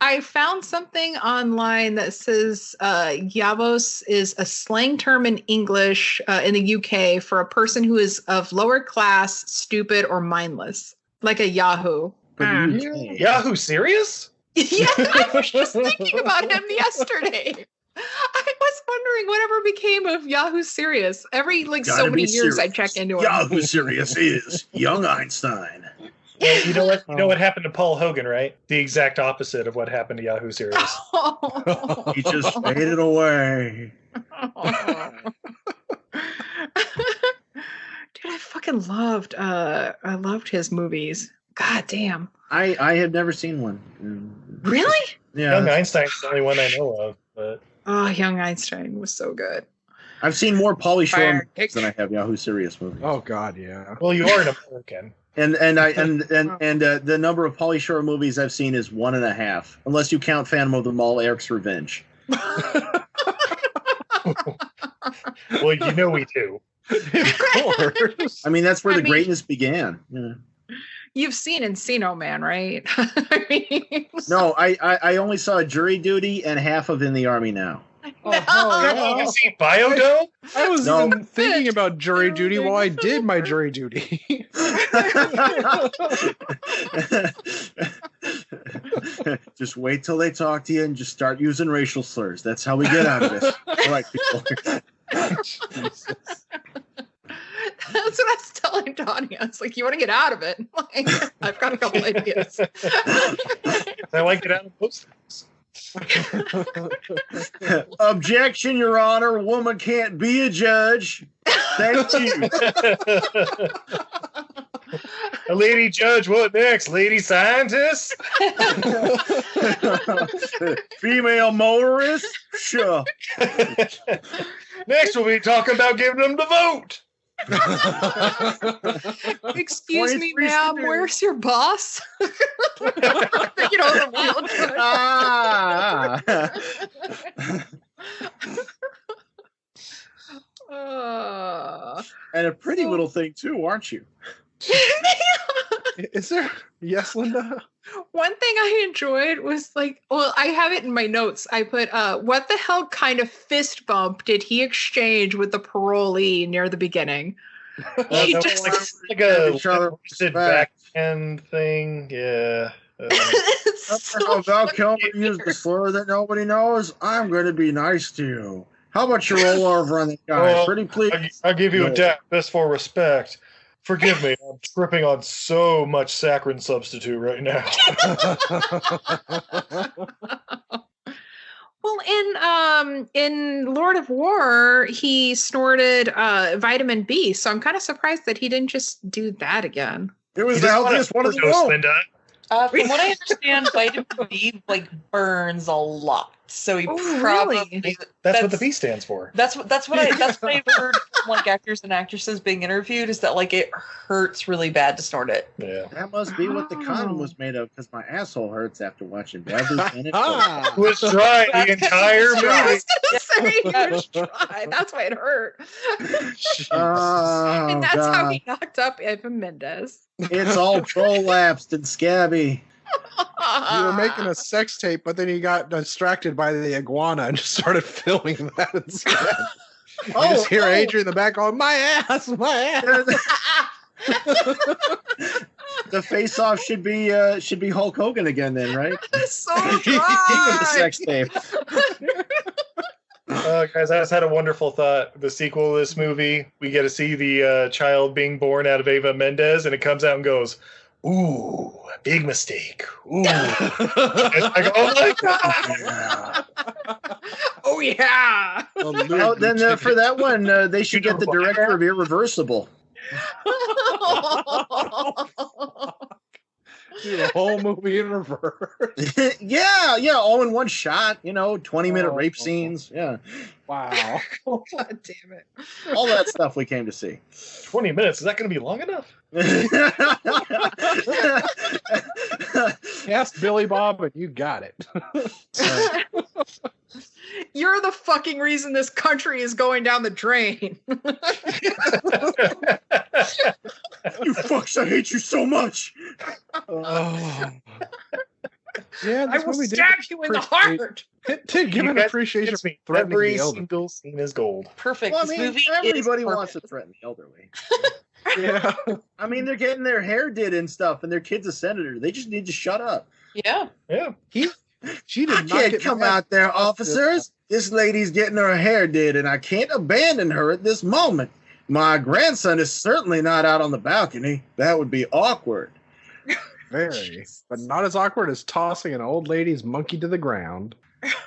I found something online that says yabos is a slang term in English in the UK for a person who is of lower class, stupid, or mindless, like a Yahoo. Yahoo, serious? Yeah, I was just thinking about him yesterday. I was wondering whatever became of Yahoo Serious. Every so many years I check into it. Yahoo Serious is young Einstein. Well, you know what? You know what happened to Paul Hogan, right? The exact opposite of what happened to Yahoo Serious. He just faded away. Dude, I fucking loved I loved his movies. God damn. I have never seen one. Really? Yeah. Young Einstein's the only one I know of, but Oh, Young Einstein was so good. I've seen more Pauly Shore Fire. movies than I have Yahoo Serious movies. Oh God, yeah. well, you are an American. And the number of Pauly Shore movies I've seen is 1.5, unless you count Phantom of the Mall, Eric's Revenge. Well, you know we do. Of course. I mean, that's where I the mean- greatness began. Yeah. You've seen Encino Man, right? I mean, No, I only saw Jury Duty and half of In the Army Now. Oh, no. hell You yeah. haven't seen Biodome? I was No. even thinking about jury duty while I did my jury duty. Just wait till they talk to you and just start using racial slurs. That's how we get out of this. All right, people. Jesus. That's what I was telling Donnie. I was like, you want to get out of it? Like, I've got a couple ideas. I like it out of most things. Objection, Your Honor. Woman can't be a judge. Thank you. A lady judge, what next? Lady scientist? Female motorist. Sure. Next, we'll be talking about giving them the vote. Excuse me, 23 ma'am, students. where's your boss? The real judge. Ah. a pretty little thing too, aren't you? Is there? Yes, Linda. One thing I enjoyed was like, well, I have it in my notes. I put, what the hell kind of fist bump did he exchange with the parolee near the beginning? He That just- was like a Each other sit respect. backhand thing. Yeah. It's After how so Val fucking Kilmer used the weird. slur that nobody knows, I'm going to be nice to you. How about you roll over on the guy? Well, Pretty please. I'll give you a No. dap fist for respect. Forgive me, I'm tripping on so much saccharin substitute right now. Well, in Lord of War, he snorted vitamin B, so I'm kind of surprised that he didn't just do that again. It was You the just want healthiest one in the overdose, world. Linda. From what I understand, vitamin B burns a lot. So he Oh, probably really? That's what the B stands for. That's what I've heard from actors and actresses being interviewed is that it hurts really bad to snort it. Yeah. That must be what the condom was made of, because my asshole hurts after watching Bradley Bennett. Ah. It was dry the entire I movie. was gonna say he was dry. That's why it hurt. Oh, And that's how God. he knocked up Eva Mendes. It's all prolapsed and scabby. You were making a sex tape, but then you got distracted by the iguana and just started filming that instead. You just hear Adrian in the back going, "My ass, my ass." The face-off should be Hulk Hogan again, then, right? So King of the dry. sex tape. Guys, I just had a wonderful thought. The sequel to this movie, we get to see the child being born out of Eva Mendes, and it comes out and goes, "Ooh, big mistake. Ooh." It's like, oh my god. Oh yeah. Well, then for that one, they should get the director of Irreversible. Do the whole movie in reverse. yeah, all in one shot. 20-minute rape scenes. Yeah, Wow. God damn it. all that stuff we came to see. 20 minutes, is that going to be long enough? Cast Billy Bob and you got it. You're the fucking reason this country is going down the drain. You fucks, I hate you so much. Oh. Yeah, I this will movie did stab you in the appreciate- heart. Did give You an guys appreciation gets for me. threatening Every the elderly. single scene is gold. Perfect. Well, I This mean, movie everybody is wants to perfect. threaten the elderly. Yeah. I mean, they're getting their hair did and stuff, and their kid's a senator. They just need to shut up. Yeah. Yeah. She did I not can't get come mad. out there, officers. This lady's getting her hair did, and I can't abandon her at this moment. My grandson is certainly not out on the balcony. That would be awkward. Very, but not as awkward as tossing an old lady's monkey to the ground.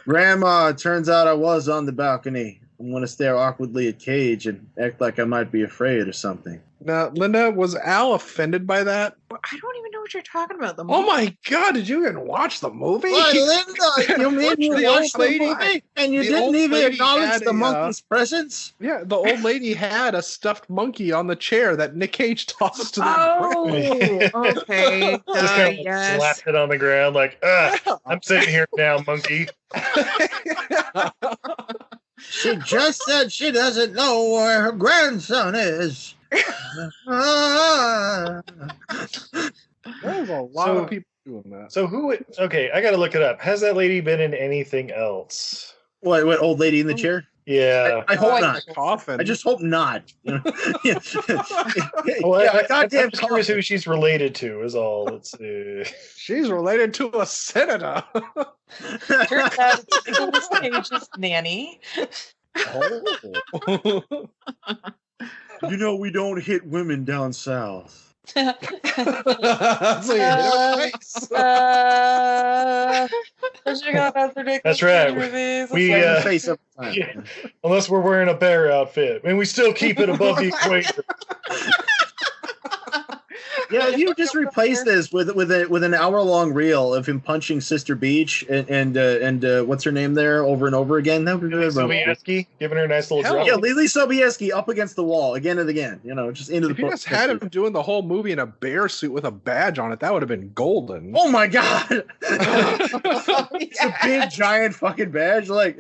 Grandma, it turns out I was on the balcony. I'm going to stare awkwardly at Cage and act like I might be afraid or something. Now, Linda, was Al offended by that? I don't even know what you're talking about. The Oh my God! Did you even watch the movie? Why, Linda, you mean you The old watched the lady- movie and you the didn't old even lady acknowledge had the a, monkey's presence? Yeah, the old lady had a stuffed monkey on the chair that Nick Cage tossed to the ground. Oh, okay. Just kind of Yes. slapped it on the ground like, I'm sitting here now, monkey. She just said she doesn't know where her grandson is. There's a lot So- of people doing that. So okay, I got to look it up. Has that lady been in anything else? What old lady in the chair? Yeah. I hope Oh, not. Coffin. I just hope not. Yeah, Well, a goddamn I'm just curious coffin. who she's related to is all. Let's see. She's related to a senator. Turns out it's Nicolas Cage's nanny. Oh. You know, we don't hit women down south. So you hit her face. That's right. We Slap the face up the time. yeah. Unless we're wearing a bear outfit, and we still keep it above the equator. Yeah, you just replace this with an hour-long reel of him punching Sister Beach and what's her name there over and over again. That would be good. Sobieski, giving her a nice little Hell, drop. Yeah, Lily Sobieski up against the wall again and again. Just into If the. you just had him doing the whole movie in a bear suit with a badge on it, that would have been golden. Oh my god! It's a big giant fucking badge. Like,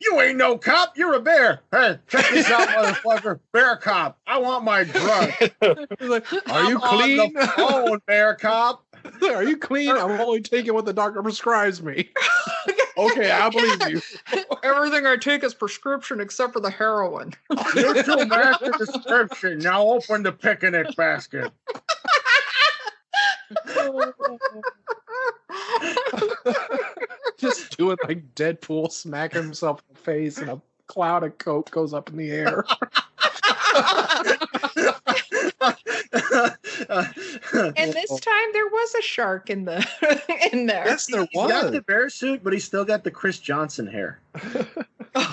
you ain't no cop. You're a bear. Hey, check this out, motherfucker. Bear cop. I want my drug. Like, are you I'm clean? on the phone, bear cop. Are you clean? I'm only taking what the doctor prescribes me. Okay, I believe you. Everything I take is prescription except for the heroin. You two match the description. Now open the picnic basket. Just doing like Deadpool smacking himself in the face and a cloud of coke goes up in the air. And this time there was a shark in there. Yes, there He's got was. the bear suit, but he's still got the Chris Johnson hair.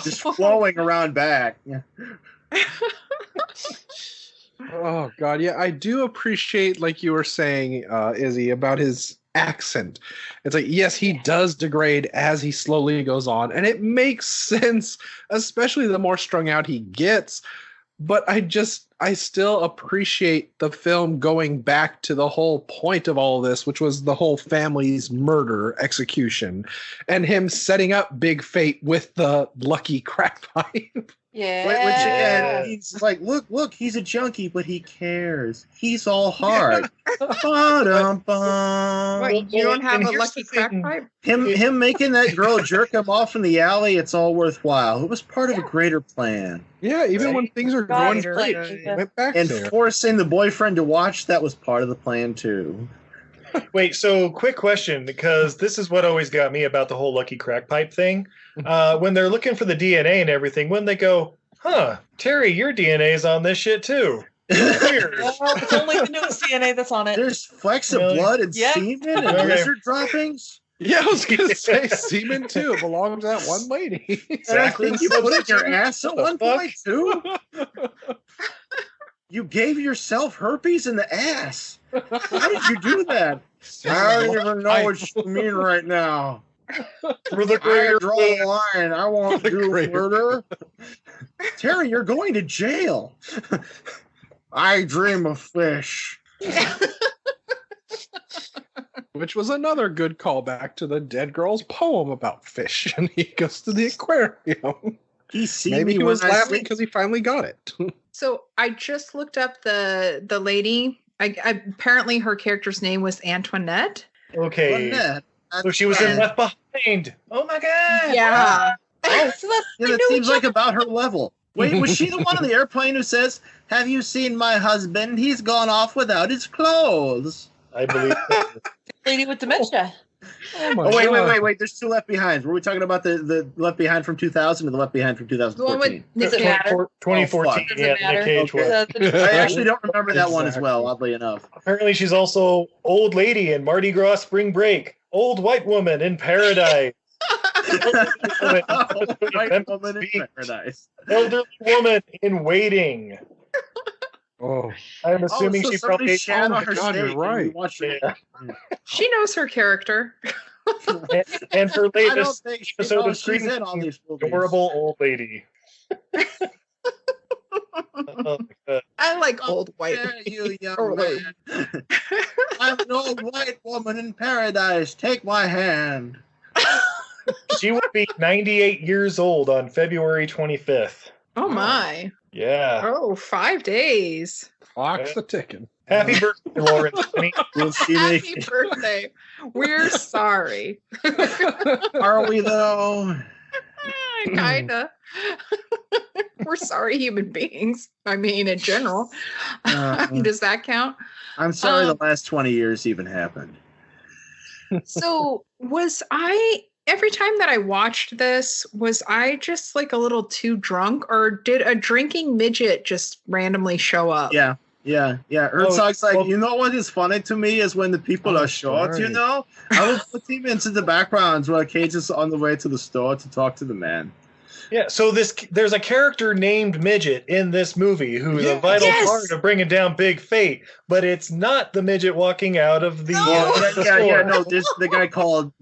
Just flowing around back. Yeah. Oh god, yeah, I do appreciate, like you were saying, Izzy, about his accent. It's like, yes, he does degrade as he slowly goes on, and it makes sense, especially the more strung out he gets. But I still appreciate the film going back to the whole point of all of this, which was the whole family's murder execution, and him setting up Big Fate with the lucky crack pipe. Yeah. Which again, he's like, look, he's a junkie, but he cares. He's all hard. Ba-dum-bum. Wait, you don't have And a here's lucky the crack thing. pipe? Him making that girl jerk him off in the alley, it's all worthwhile. It was part of a greater plan. Yeah, even when things are going God's great, plan. he went back And there. forcing the boyfriend to watch, that was part of the plan too. Wait, so quick question, because this is what always got me about the whole lucky crack pipe thing. When they're looking for the DNA and everything, when they go, huh, Terry, your DNA is on this shit too. Weird. Well, it's only the newest DNA that's on it. There's flecks of Really? blood and Yeah. semen and Okay. lizard droppings. Yeah, I was gonna say semen too. It belongs to that one lady. And I think you put it in your ass at one fuck? point too. You gave yourself herpes in the ass. How did you do that? I don't even know what you mean right now. For the I greater draw the line. I won't The do greater murder. Terry, you're going to jail. I dream of fish. Which was another good callback to the dead girl's poem about fish. And he goes to the aquarium. He sees Maybe me he when was I laughing sleep. because he finally got it. So I just looked up the lady. Apparently her character's name was Antoinette. Okay. Lynette, So she was in that's- Left Behind. Oh my god. Yeah. Oh, So that's yeah, they that knew seems each like other. about her level. Wait, was she the one on the airplane who says, "Have you seen my husband? He's gone off without his clothes." I believe so. Lady with dementia. Oh my Oh, God. wait. There's two Left Behinds. Were we talking about the Left Behind from 2000 or the Left Behind from The one 2014? with Nick Does it Cage. matter? 2014. Does it Yeah, matter? Nick Cage was. Okay. I actually don't remember that one as well, Exactly. oddly enough. Apparently, she's also old lady in Mardi Gras Spring Break, old white woman in Paradise, White woman in paradise. elderly woman in Waiting. Oh, I'm assuming so she somebody probably shat on my her God, you're steak and right. you watched it. Yeah. She knows her character. and her I don't latest think she episode knows of she's Scream in all these movies. adorable old lady. Oh, my God. I like old white. Dare you, young Or wait. man. I'm an old white woman in paradise. Take my hand. She will be 98 years old on February 25th. Oh my. Yeah. Oh, 5 days. clock's the ticking. Happy birthday, Lawrence. Honey. Will she Happy make? birthday. We're sorry. Are we though? Kinda. We're sorry human beings. I mean, in general. Does that count? I'm sorry Um, the last 20 years even happened. So was I every time that I watched this, was I just like a little too drunk, or did a drinking midget just randomly show up? Yeah. Herzog's like, well- you know what is funny to me is when the people Oh, are short, sorry. you know? I will put him into the backgrounds while Cage is on the way to the store to talk to the man. Yeah, so there's a character named Midget in this movie who's a vital part of bringing down Big Fate, but it's not the midget walking out of the the guy called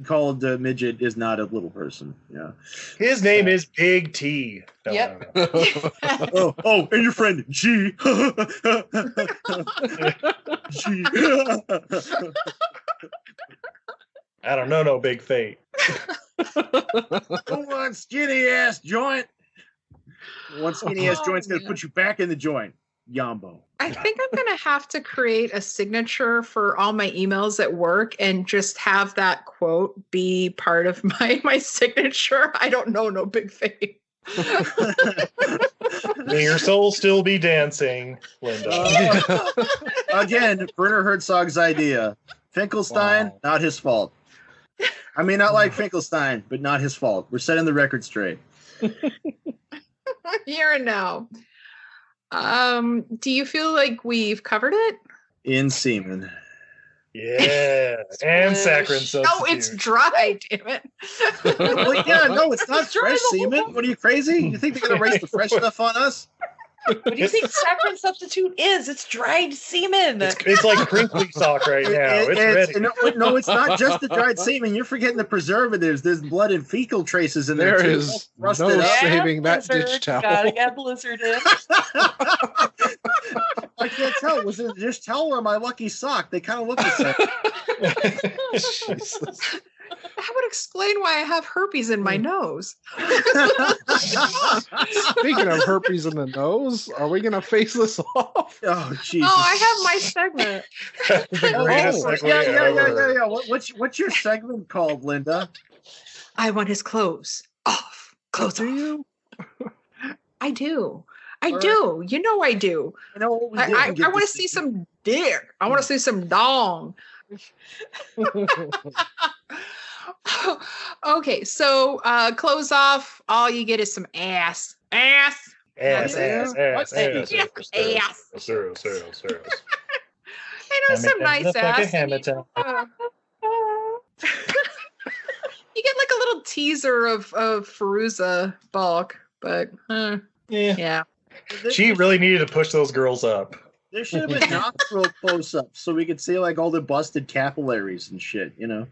Midget is not a little person. Yeah. His name is Big T. No. and your friend G. G. I don't know no Big Fate. Come on, skinny ass joint. One skinny ass joint's gonna put you back in the joint. Yambo. I think I'm gonna have to create a signature for all my emails at work and just have that quote be part of my signature. I don't know no Big Fate. May your soul still be dancing, Linda. Again, Werner Herzog's idea. Finkelstein, not his fault. I mean, not like Finkelstein, but not his fault. We're setting the record straight. Here and now. Do you feel like we've covered it? In semen. Yeah. And saccharin substitute. No, it's dry, damn it. Well, yeah, no, it's not fresh semen. What are you, crazy? You think they're going to erase the fresh stuff on us? What do you think saccharin substitute is? It's dried semen. It's like crinkly sock right now. It's ready. No, it's not just the dried semen. You're forgetting the preservatives. There's blood and fecal traces in there. There is no saving that dish towel. Gotta get blizzard in. I can't tell. Was it a dish towel or my lucky sock? They kind of look the same. Jesus. That would explain why I have herpes in my nose. Speaking of herpes in the nose, are we going to face this off? Oh, Jesus. Oh, I have my segment. The greatest segue ever. Yeah. What's your segment called, Linda? I want his clothes off. Clothes Do off. you? I do. I All do. You know I do. You know what we I didn't get want to see some dick. I want to see some dong. Okay, so clothes off. All you get is some ass. Ass. Ass. Ass. Cereal. I know some nice ass. You get like a little teaser of Fairuza bulk, but yeah. She really needed to push those girls up. There should have been nostril close-ups so we could see like all the busted capillaries and shit, you know.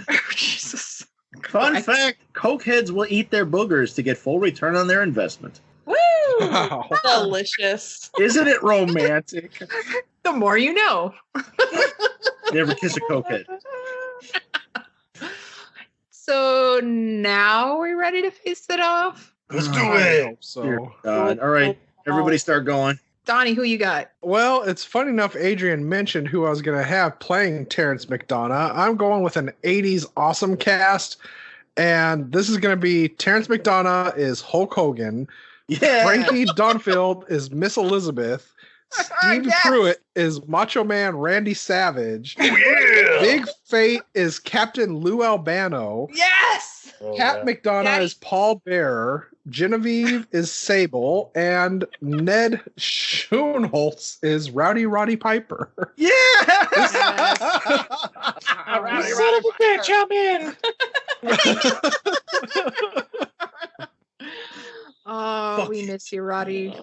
Oh, Jesus. Fun fact, cokeheads will eat their boogers to get full return on their investment. Woo! Wow. Delicious. Isn't it romantic? The more you know. Never kiss a cokehead. So now we're ready to face it off? Let's do I it. hope so. Dear God. All right, everybody start going. Donnie, who you got? Well, it's funny enough, Adrian mentioned who I was going to have playing Terrence McDonough. I'm going with an 80s awesome cast, and this is going to be Terrence McDonough is Hulk Hogan, Yeah. Frankie Dunfield is Miss Elizabeth, Steve Yes. Pruitt is Macho Man Randy Savage, Oh, yeah. Big Fate is Captain Lou Albano, Yes! Oh, Pat yeah. McDonough Daddy. is Paul Bearer, Genevieve is Sable, and Ned Schoenholtz is Rowdy Piper. Yeah. You son of a bitch, I'm in. Oh, we miss you, Roddy.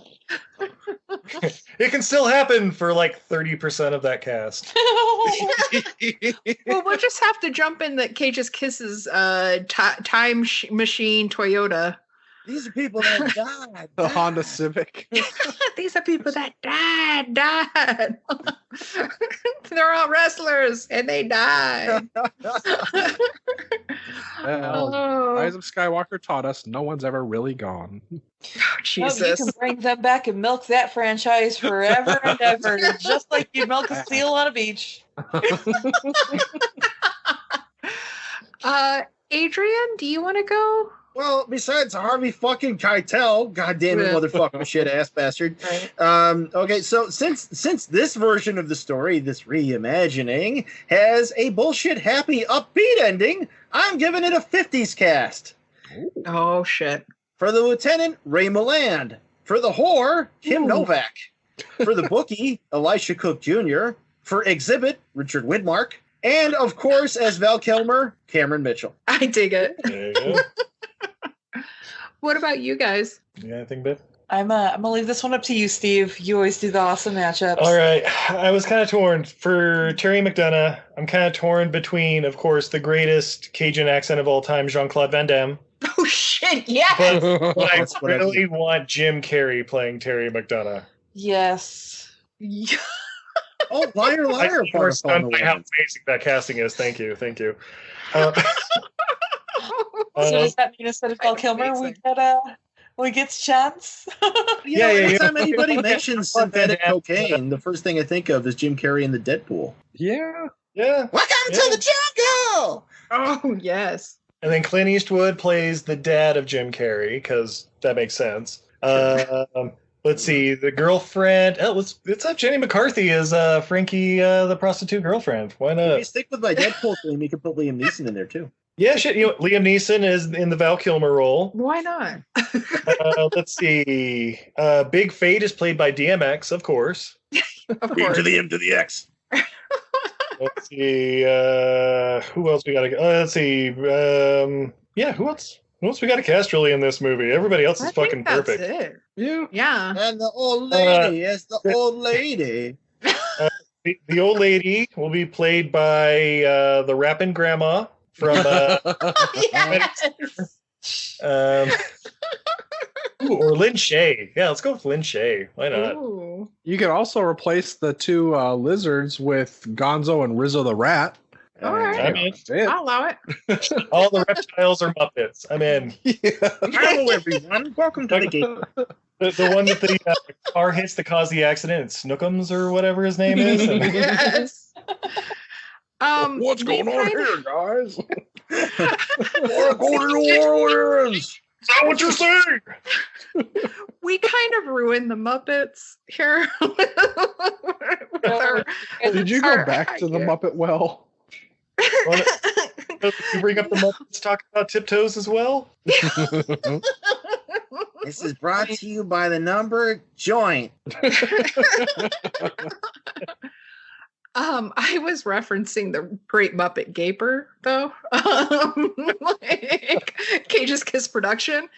It can still happen for like 30% of that cast. Well, we'll just have to jump in that Cage's Kisses time machine Toyota. These are people that died. The Honda Civic. These are people that died. They're all wrestlers and they died. Well, Oh, Rise of Skywalker taught us no one's ever really gone. No, you Jesus. can bring them back and milk that franchise forever and ever, just like you milk a seal on a beach. Adrian, do you want to go? Well, besides Harvey fucking Keitel, goddamn it, Yeah. motherfucking shit ass bastard. Right. Okay, so since this version of the story, this reimagining, has a bullshit happy upbeat ending, I'm giving it a 50s cast. Oh, shit. For the lieutenant, Ray Milland. For the whore, Kim Ooh. Novak. For the bookie, Elisha Cook Jr. For exhibit, Richard Widmark. And of course, as Val Kilmer, Cameron Mitchell. I dig it. There you go. What about you guys? Yeah, anything, Biff? I'm gonna leave this one up to you, Steve. You always do the awesome matchups. All right. I was kind of torn. For Terry McDonough, I'm kind of torn between, of course, the greatest Cajun accent of all time, Jean-Claude Van Damme. Oh shit! Yeah. But I That's what I really want Jim Carrey playing Terry McDonough. Yes. Oh, liar, liar! You are stunned by how amazing that casting is. Thank you. So does that mean instead of Val Kilmer, we get chance? Yeah, Anytime anybody mentions synthetic cocaine, the first thing I think of is Jim Carrey in the Deadpool. Yeah. Yeah. Welcome to the jungle. Oh yes. And then Clint Eastwood plays the dad of Jim Carrey, because that makes sense. Let's see, the girlfriend. Oh, let's have Jenny McCarthy as Frankie, the prostitute girlfriend. Why If not? you stick with my Deadpool theme, you can put Liam Neeson in there too. Yeah, shit. You know, Liam Neeson is in the Val Kilmer role. Why not? Let's see. Big Fate is played by DMX, of course. Of course. To the M to the X. Let's see. Who else we got to? Let's see. Yeah, who else? Who else we got to cast really in this movie? Everybody else is I fucking think that's perfect. it. Yeah. Yeah. And the old lady is the old lady. The old lady will be played by the rapping grandma from. Yes. Or Lynn Shay. Yeah, let's go with Lynn Shay. Why not? Ooh. You could also replace the two lizards with Gonzo and Rizzo the Rat. All right. I'm in. That's it. I'll allow it. All the reptiles are Muppets. I'm in. Yeah. Hello, everyone. Welcome to the game. The one that the car hits that caused the accident, it's Snookums or whatever his name is. Yes. What's we going on kind here, guys? We're going to New Orleans. Is that what you're saying? We kind of ruined the Muppets here. with our- Did you go back to the Yeah. Muppet well? Did you bring up the Muppets talk about Tiptoes as well? This is brought to you by the number joint. I was referencing the Great Muppet Gaper, though. Like Cage's Kiss production.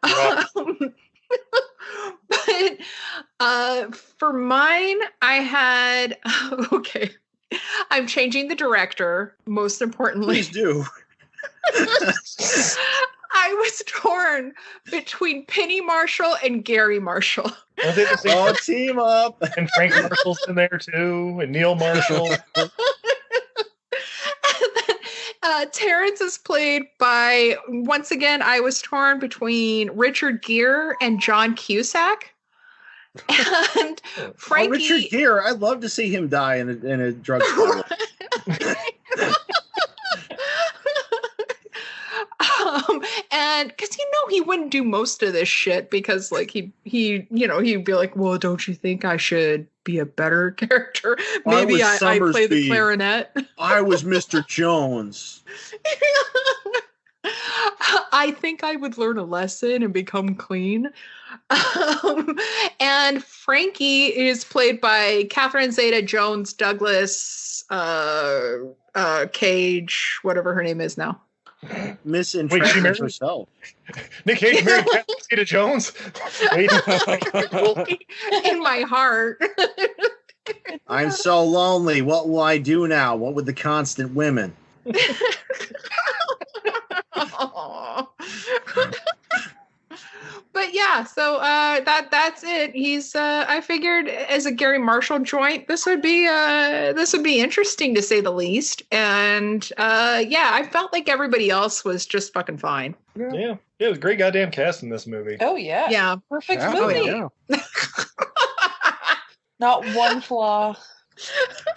Yeah. But for mine, I had okay. I'm changing the director, most importantly. Please do. I was torn between Penny Marshall and Gary Marshall. I think it's All team up. and Frank Marshall's in there too, and Neil Marshall. Terrence is played by, once again, I was torn between Richard Gere and John Cusack. And Frankie. Richard Gere, I'd love to see him die in a drug spiral. And because he wouldn't do most of this shit because like he'd be like, well, don't you think I should be a better character? Maybe I play the clarinet. I was Mr. Jones. I think I would learn a lesson and become clean. And Frankie is played by Catherine Zeta-Jones Douglas Cage, whatever her name is now. Miss Wait, she Entrapment married- herself. Nick Cage married Catherine Zeta-Jones. Wait, In my heart. I'm so lonely. What will I do now? What with the constant women? But yeah, so that's it. He's I figured as a Gary Marshall joint, this would be interesting to say the least. And yeah, I felt like everybody else was just fucking fine. yeah, it was a great goddamn cast in this movie. Oh yeah. Yeah. Perfect Yeah, movie. yeah. Not one flaw.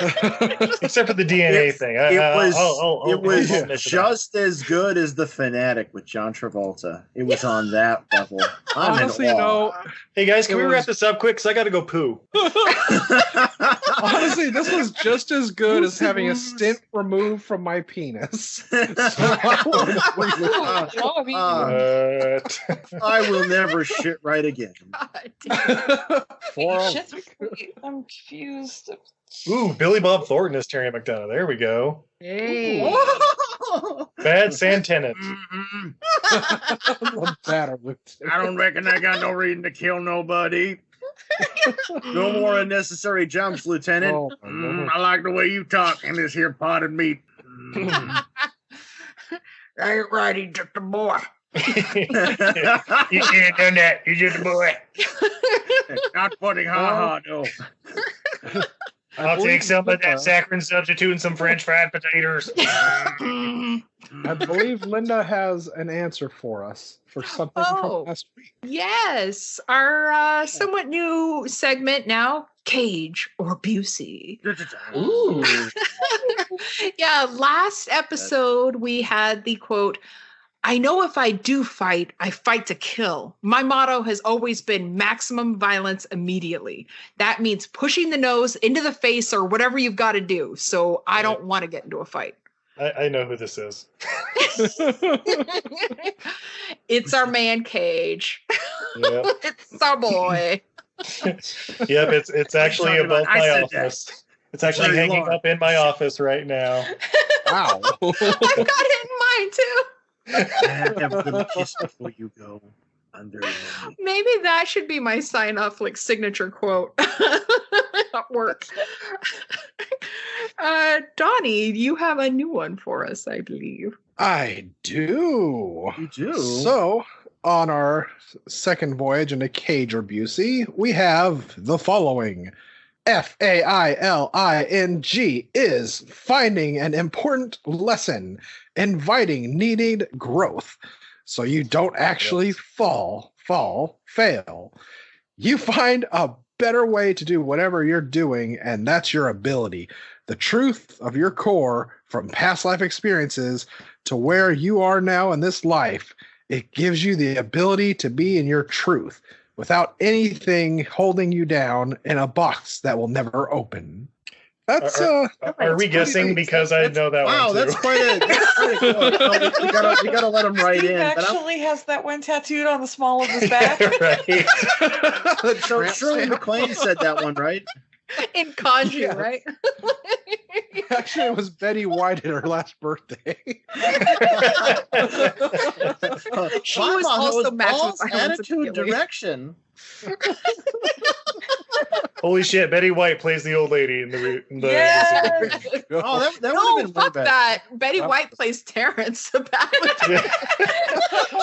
Except for the DNA thing. It was I'll admit to just as good as The Fanatic with John Travolta. It was on that level. I'm Honestly, in you awe. know, that. Hey guys, can It we was- wrap this up quick? Because I got to go poo. honestly, this was just as good as having a stint removed from my penis. I will never shit right again. God damn. For a Shit, I'm confused. Ooh, Billy Bob Thornton is Terry McDonough. There we go. Hey. Bad sand tenants. The batter lieutenant. I don't reckon I got no reason to kill nobody. No more unnecessary jumps, Lieutenant. Oh, my Lord. I like the way you talk in this here potted meat. I ain't right, he's just a boy. You can't do that. You're just a boy. Not funny, ha ha, no. I'll take some of that saccharine substitute and some French fried potatoes. I believe Linda has an answer for us for something from last week. Yes, our somewhat new segment now, Cage or Busey. Ooh. Yeah, last episode we had the quote, I know if I do fight, I fight to kill. My motto has always been maximum violence immediately. That means pushing the nose into the face or whatever you've got to do. So I don't want to get into a fight. I know who this is. It's our man Cage. Yep. It's our boy. Yep, it's actually above I my said office. It's actually Very hanging large. up in my office right now. Wow. I've got it in mine too. Have a little kiss before you go under. Maybe that should be my sign off like signature quote at work. Donnie, you have a new one for us, I believe. I do. You do? So, on our second voyage into Cage or Busey, we have the following. FAILING is finding an important lesson, inviting needed growth. So you don't actually fail. You find a better way to do whatever you're doing, and that's your ability. The truth of your core from past life experiences to where you are now in this life, it gives you the ability to be in your truth without anything holding you down in a box that will never open. That's Are we guessing? Because I know that Wow, one too. that's quite a quote. No, we gotta let him write Steve in. But I'm- actually has that one tattooed on the small of his back. Right. so Shirley MacLaine said that one, right? In kanji, Yes. right? Actually, it was Betty White at her last birthday. She was also maximum violence attitude immediately. direction. Holy shit! Betty White plays the old lady in the. Yes! Oh, that No, would have been fuck way better. that. Betty White plays Terrence. Oh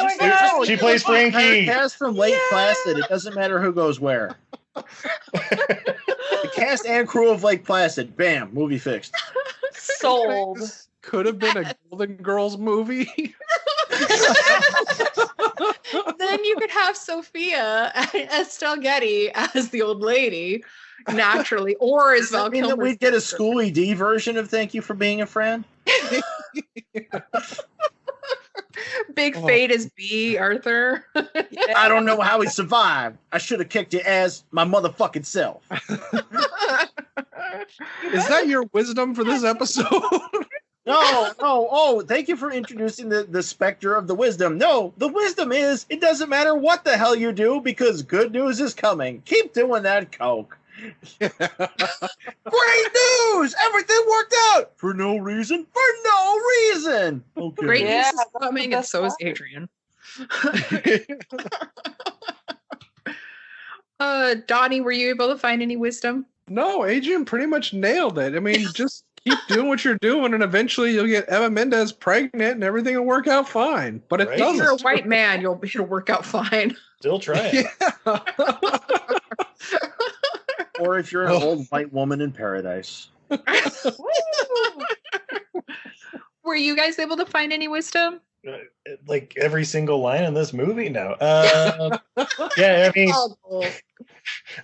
my God. She plays Frankie. Cast from Lake Placid. It doesn't matter who goes where. The cast and crew of Lake Placid. Bam, movie fixed. Sold. This could have been a Golden Girls movie. Then you could have Sophia Estelle Getty as the old lady, naturally, or as Does that Val mean that Kilmer. we'd get a School ED version of Thank You for Being a Friend? Big Oh. Fate as B, Arthur. I don't know how he survived. I should have kicked your ass my motherfucking self. Is that your wisdom for this episode? No. Oh, thank you for introducing the specter of the wisdom. No, the wisdom is it doesn't matter what the hell you do because good news is coming. Keep doing that coke. Great news! Everything worked out for no reason. For no reason. Okay. Great Yeah, news is that's coming, the and best so is part. Adrian. Donnie, were you able to find any wisdom? No, Adrian pretty much nailed it. I mean, just keep doing what you're doing, and eventually you'll get Eva Mendes pregnant, and everything will work out fine. But it Right. If you're a doesn't. white man, it'll work out fine. Still trying. Yeah. Or if you're an old white woman in paradise. Were you guys able to find any wisdom? Like every single line in this movie? No. Yeah,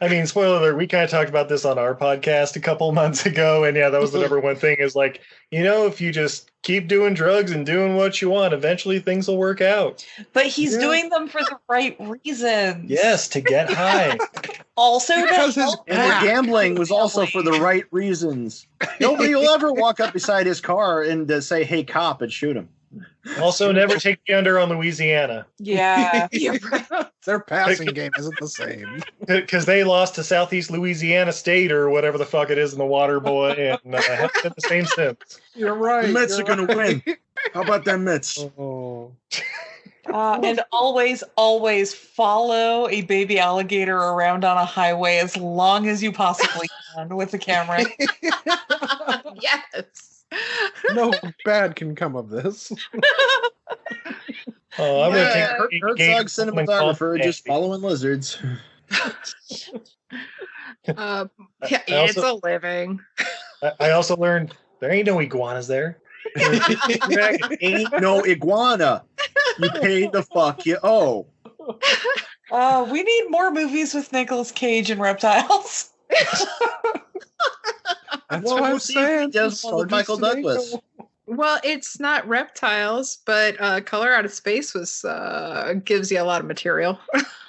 I mean, spoiler alert, we kind of talked about this on our podcast a couple months ago, and yeah, that was the number one thing is like, if you just keep doing drugs and doing what you want, eventually things will work out. But he's Yeah. doing them for the right reasons. Yes, to get high. Also to Because his help And the back. gambling was also for the right reasons. Nobody will ever walk up beside his car and say, "Hey, cop," and shoot him. Also, never take me under on Louisiana Yeah. Their passing game isn't the same. because they lost to Southeast Louisiana State or whatever the fuck it is in the Water Boy, and haven't been the same since. You're right. The Mets are you're going to right. win. How about them Mets? Oh. And always, always follow a baby alligator around on a highway as long as you possibly can with the camera. Yes. No bad can come of this. Oh, I'm gonna take Herzog cinematographer just following lizards. It's a living. I also learned there ain't no iguanas there. Ain't no iguana. You pay the fuck you owe. We need more movies with Nicolas Cage and reptiles. That's Well, what I'm we'll see if he saying. does one with Michael Douglas. Well, it's not reptiles, but Color Out of Space was gives you a lot of material.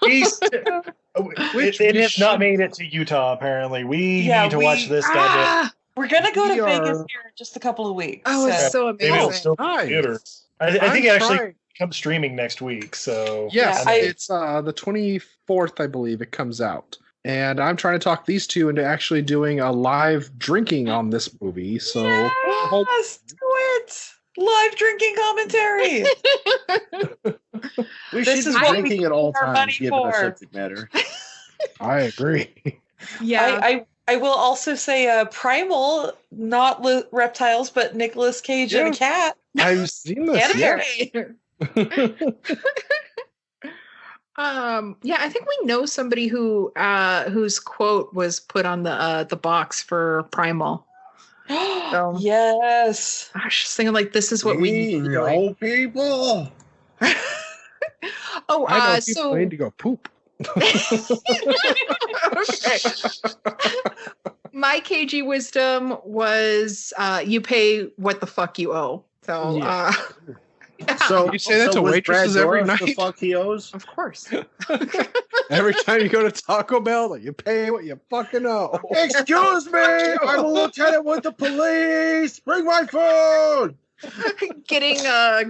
It has not made it to Utah. Apparently, we need to watch this. Goddamn. We're gonna go to We Vegas are- here in just a couple of weeks. Oh, it's so Maybe it'll amazing. still be nice. in theaters. I think it actually trying. comes streaming next week. So Yes, Yeah, it's the 24th, I believe it comes out. And I'm trying to talk these two into actually doing a live drinking on this movie. So Yes, do it. Live drinking commentary. We This should is be what we drinking at all put our times, money given the for. subject matter. I agree. Yeah. I will also say Primal, not reptiles, but Nicolas Cage and a cat. I've seen this. Animated. Yeah. Yeah, I think we know somebody who whose quote was put on the box for Primal. So- Yes. Gosh, singing like this is what we need to be doing. know people. Oh, I know people so need to go poop. okay. My KG wisdom was you pay what the fuck you owe. So Yeah. So You say that to was waitresses Brad every Dourif the night? fuck he owes? of course. Every time you go to Taco Bell, you pay what you fucking owe. Excuse me, I'm a lieutenant with the police. Bring my food. Getting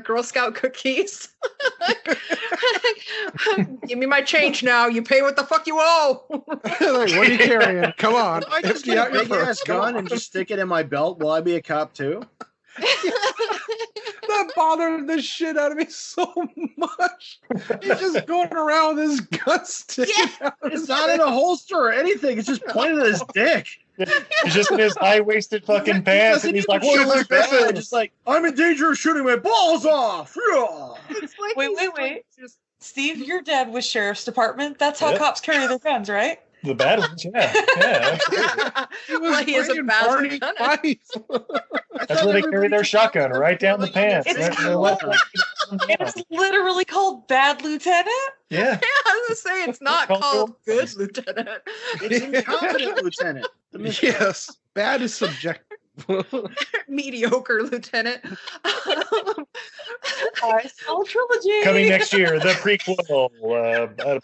Girl Scout cookies. Give me my change now. You pay what the fuck you owe. Like, what are you carrying? Come on. I just empty get a out your big ass purse. Come gun on. and just stick it in my belt. Will I be a cop too? That bothered the shit out of me so much. He's just going around with his gun sticking out. It's not in a holster or anything. It's just pointed at his dick. he's just in his high-waisted fucking pants, and he's like, "What is this?" Just like, I'm in danger of shooting my balls off. Yeah. It's like Wait, he's wait. just- Steve, your dad was sheriff's department. That's how Yep. cops carry their guns, right? The bad ones, yeah. He was Well, he is a bringing bad Barney lieutenant. Fife. That's where they carry their shotgun, right down the pants. It's They're like- It's literally called Bad Lieutenant. yeah. I was gonna say it's not called Good Lieutenant. It's incompetent, Lieutenant. The mission. Yes. Bad is subjective. Mediocre Lieutenant. Whole trilogy. Coming next year, the prequel,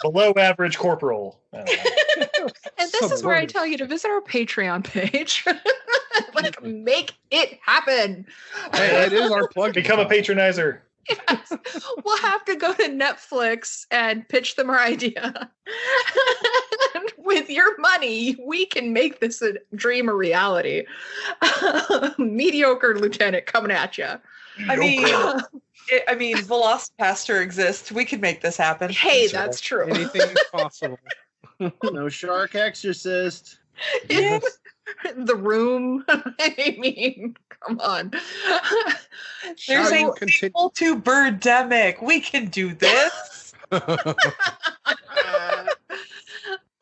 below average corporal. I don't know. And this is where I tell you to visit our Patreon page. Like, make it happen. Hey, it is our plug. Become a patronizer. Yes. We'll have to go to Netflix and pitch them our idea. With your money, we can make this a dream a reality. Mediocre Lieutenant coming at you. I mean, Velocipaster exists. We could make this happen. Hey, that's true. Anything is possible. No shark exorcist. Yeah. The Room. I mean, come on. There's Shall a you continue? sequel to Birdemic. We can do this.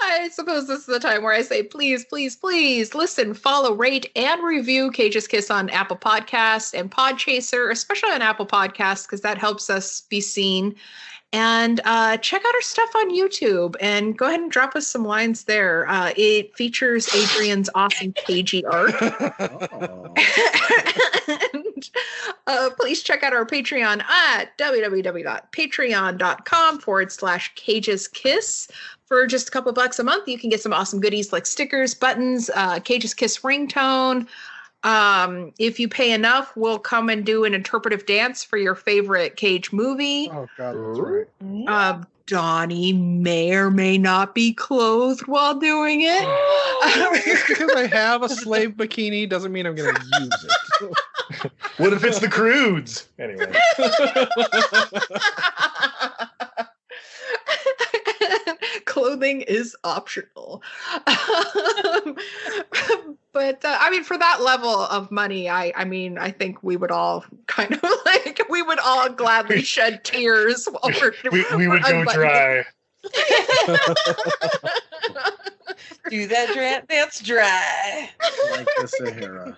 I suppose this is the time where I say, please, please, please listen, follow, rate, and review Cage's Kiss on Apple Podcasts and Podchaser, especially on Apple Podcasts, because that helps us be seen. And check out our stuff on YouTube and go ahead and drop us some lines there. It features Adrian's awesome cagey art. Oh. And please check out our Patreon at www.patreon.com/Cage's Kiss. For just a couple bucks a month, you can get some awesome goodies like stickers, buttons, Cage's Kiss ringtone, If you pay enough, we'll come and do an interpretive dance for your favorite Cage movie. Oh God, that's right. Donnie may or may not be clothed while doing it. Just because I have a slave bikini doesn't mean I'm going to use it. What if it's the Croods? Anyway. Clothing is optional. But I mean, for that level of money, I mean, I think we would all kind of like, we would all gladly shed tears while we would go dry. Do that dance dry. Like the Sahara.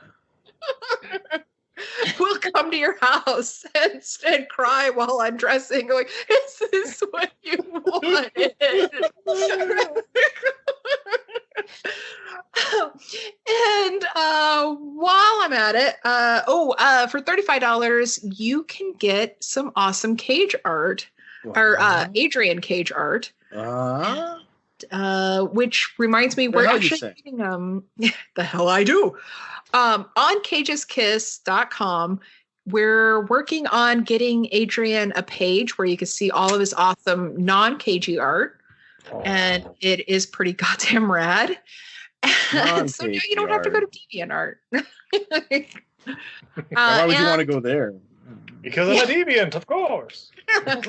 We'll come to your house and cry while undressing, going, "Is this what you wanted?" And while I'm at it, for $35, you can get some awesome Cage art, or Adrian Cage art. Which reminds me, we're actually getting the hell I do. On cageskiss.com, we're working on getting Adrian a page where you can see all of his awesome non-cagey art. And it is pretty goddamn rad. So now you don't have to go to DeviantArt. Why would you want to go there? Because I'm a deviant, of course. And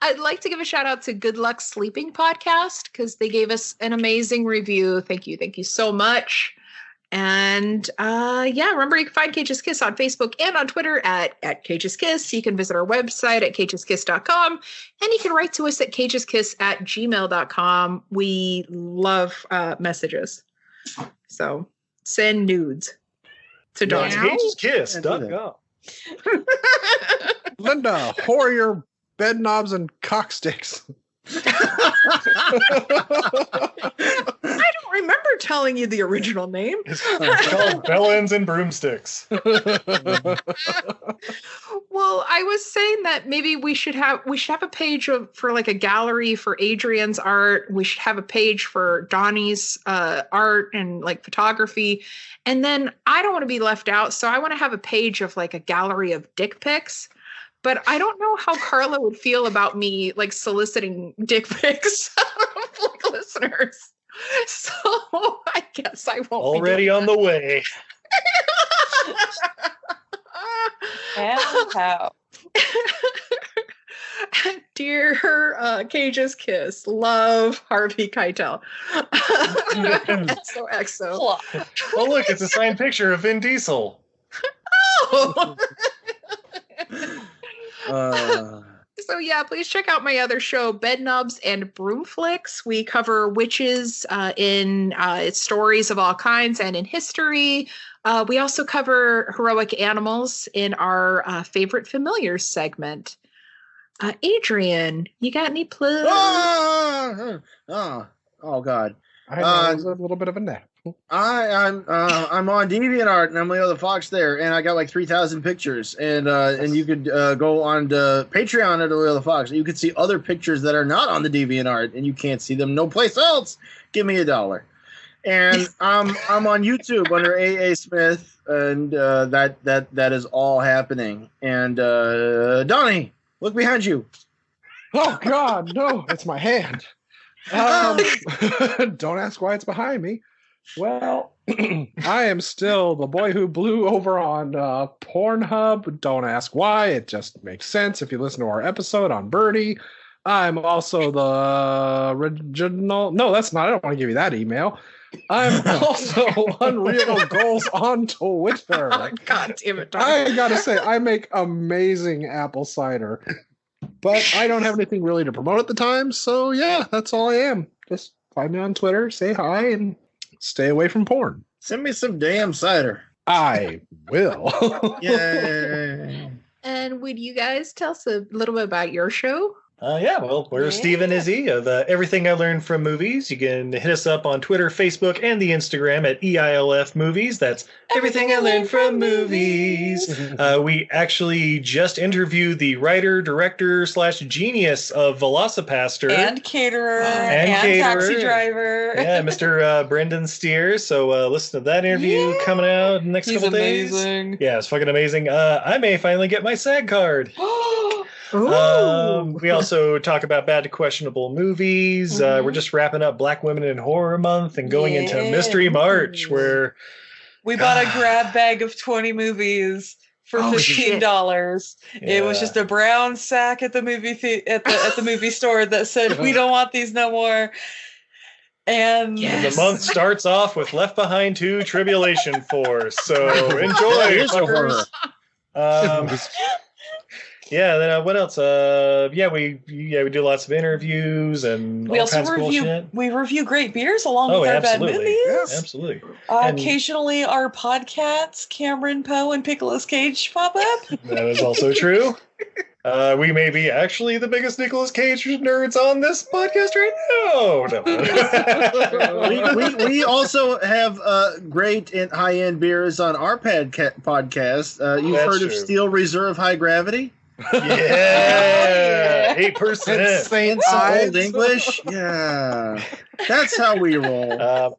I'd like to give a shout out to Good Luck Sleeping Podcast because they gave us an amazing review. Thank you so much. And remember, you can find Cage's Kiss on Facebook and on Twitter at Cage's Kiss. You can visit our website at cageskiss.com, and you can write to us at cageskiss@gmail.com. We love messages, so send nudes to Don. Cage'sKiss.com. Linda, whore your bed knobs and cock sticks. I don't remember telling you the original name. It's called Bellends and Broomsticks. Well, I was saying that maybe we should have a page for like a gallery for Adrian's art. We should have a page for Donnie's art and like photography. And then I don't want to be left out, so I want to have a page of like a gallery of dick pics. But I don't know how Carla would feel about me like soliciting dick pics from like listeners. So I guess I won't. Already on the way. How? Dear Cage's Kiss, love Harvey Keitel. XOXO. Oh, look, it's a signed picture of Vin Diesel. Oh. So yeah, please check out my other show, Bed Knobs and Broomflicks. We cover witches in stories of all kinds and in history. We also cover heroic animals in our favorite familiars segment. Adrian, you got any plugs? Oh God. I was a little bit of a nap. I'm on DeviantArt and I'm Leo the Fox there, and I got like 3,000 pictures, and you could go on to Patreon at Leo the Fox. You could see other pictures that are not on the DeviantArt, and you can't see them no place else. Give me $1. And I'm on YouTube under AA Smith, and that is all happening. And Donnie, look behind you. Oh God, no! It's my hand. Don't ask why it's behind me. Well, I am still the boy who blew over on Pornhub. Don't ask why. It just makes sense if you listen to our episode on Birdie. I'm also the original. No, that's not. I don't want to give you that email. I'm also Unreal Goals on Twitter. Oh, God damn it, Donnie. I gotta say, I make amazing apple cider, but I don't have anything really to promote at the time. So yeah, that's all I am. Just find me on Twitter, say hi, and stay away from porn. Send me some damn cider. I will. Yay. And would you guys tell us a little bit about your show? We're Steve and Izzy of Everything I Learned from Movies. You can hit us up on Twitter, Facebook, and the Instagram at EILF Movies. That's Everything I Learned from Movies. We actually just interviewed the writer, director / genius of Velocipaster. And caterer. And taxi driver. Yeah, Mr. Brendan Steer. So listen to that interview coming out in the next couple days. Amazing. Yeah, it's fucking amazing. I may finally get my SAG card. We also talk about bad to questionable movies. We're just wrapping up Black Women in Horror Month and going into Mystery March, where we bought a grab bag of 20 movies for $15. It was just a brown sack at the movie at the movie store that said, "We don't want these no more." And the month starts off with Left Behind 2 Tribulation Force. So enjoy, fuckers. Then what else? We do lots of interviews and we all also kinds of cool shit. We review great beers along with our bad movies. Yes. Absolutely. Occasionally, our podcasts, Cameron Poe and Nicolas Cage, pop up. That is also true. We may be actually the biggest Nicolas Cage nerds on this podcast right now. We also have great and high-end beers on our podcast. You've heard of Steel Reserve High Gravity? Yeah, 8%. Saying some old English. Yeah, that's how we roll.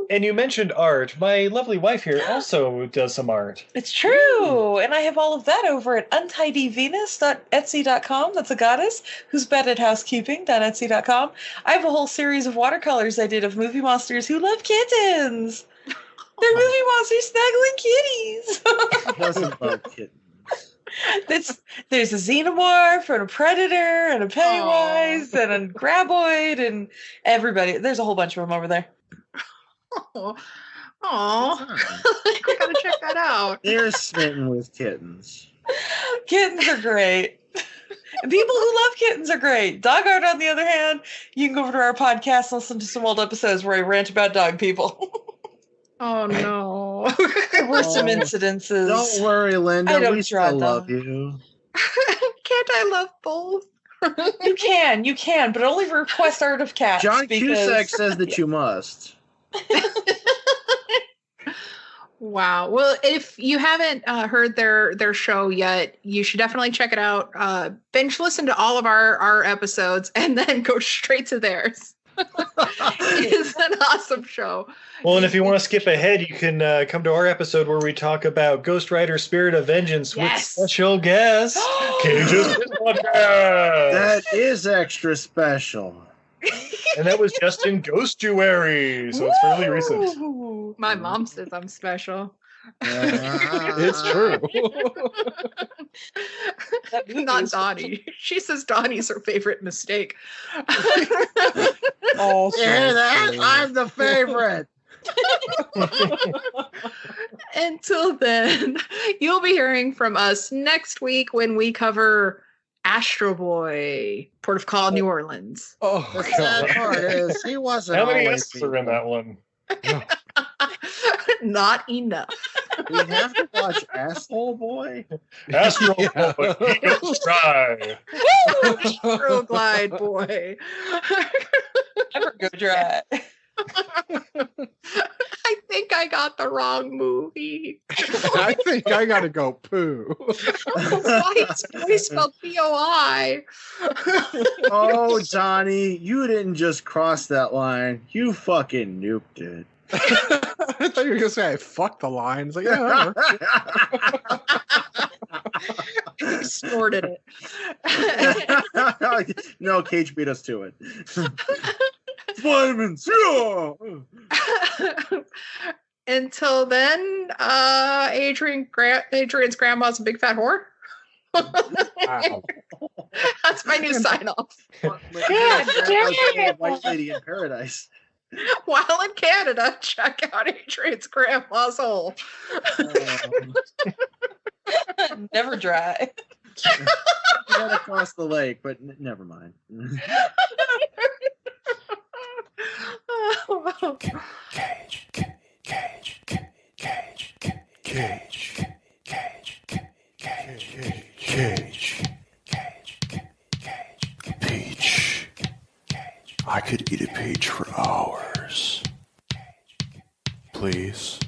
And you mentioned art. My lovely wife here also does some art. It's true. And I have all of that over at untidyvenus.etsy.com. That's a goddess who's bad at housekeeping.etsy.com. I have a whole series of watercolors I did of movie monsters who love kittens. They're movie monsters snuggling kitties. Doesn't love kittens. There's a xenomorph and a predator and a Pennywise and a graboid and everybody. There's a whole bunch of them over there. Oh, I gotta check that out. They're smitten with kittens. Kittens are great. And people who love kittens are great. Dog art, on the other hand, you can go over to our podcast and listen to some old episodes where I rant about dog people. Oh no. There were some incidences. Don't worry, Linda. We still love you. Can't I love both? You can, but only request art of cats. John Cusack says that you must. Wow. Well, if you haven't heard their show yet, you should definitely check it out. Binge listen to all of our episodes and then go straight to theirs. It's an awesome show. Well, and if you want to skip ahead, you can come to our episode where we talk about Ghost Rider Spirit of Vengeance with special guest Cage's podcast. That is extra special. And that was just in Ghostuary, so it's fairly recent. My mom says I'm special. It's true. Not Donnie. She says Donnie's her favorite mistake. Hear that? I'm the favorite. Until then, you'll be hearing from us next week when we cover Astro Boy, Port of Call, New Orleans. Oh, the sad part is he wasn't. How many always S's are in that one? Not enough. We have to watch Asshole Boy. Astro Boy, Eagle Try. Astro Glide Boy. Never go dry. I think I got the wrong movie. I think I gotta go poo. Why spelled POI? Oh, Johnny, you didn't just cross that line. You fucking nuked it. I thought you were gonna say I fucked the line. It's like, yeah. He snorted it. No, Cage beat us to it. Vitamins. Yeah. Until then, Adrian's grandma's a big fat whore. Wow. That's my new sign off. White Lady in Paradise. While in Canada, check out Adrian's grandma's hole. Never dry. Right across the lake, but never mind. Cage, cage, cage, cage, cage, cage, cage, cage, cage, cage. could eat a page for hours. Please.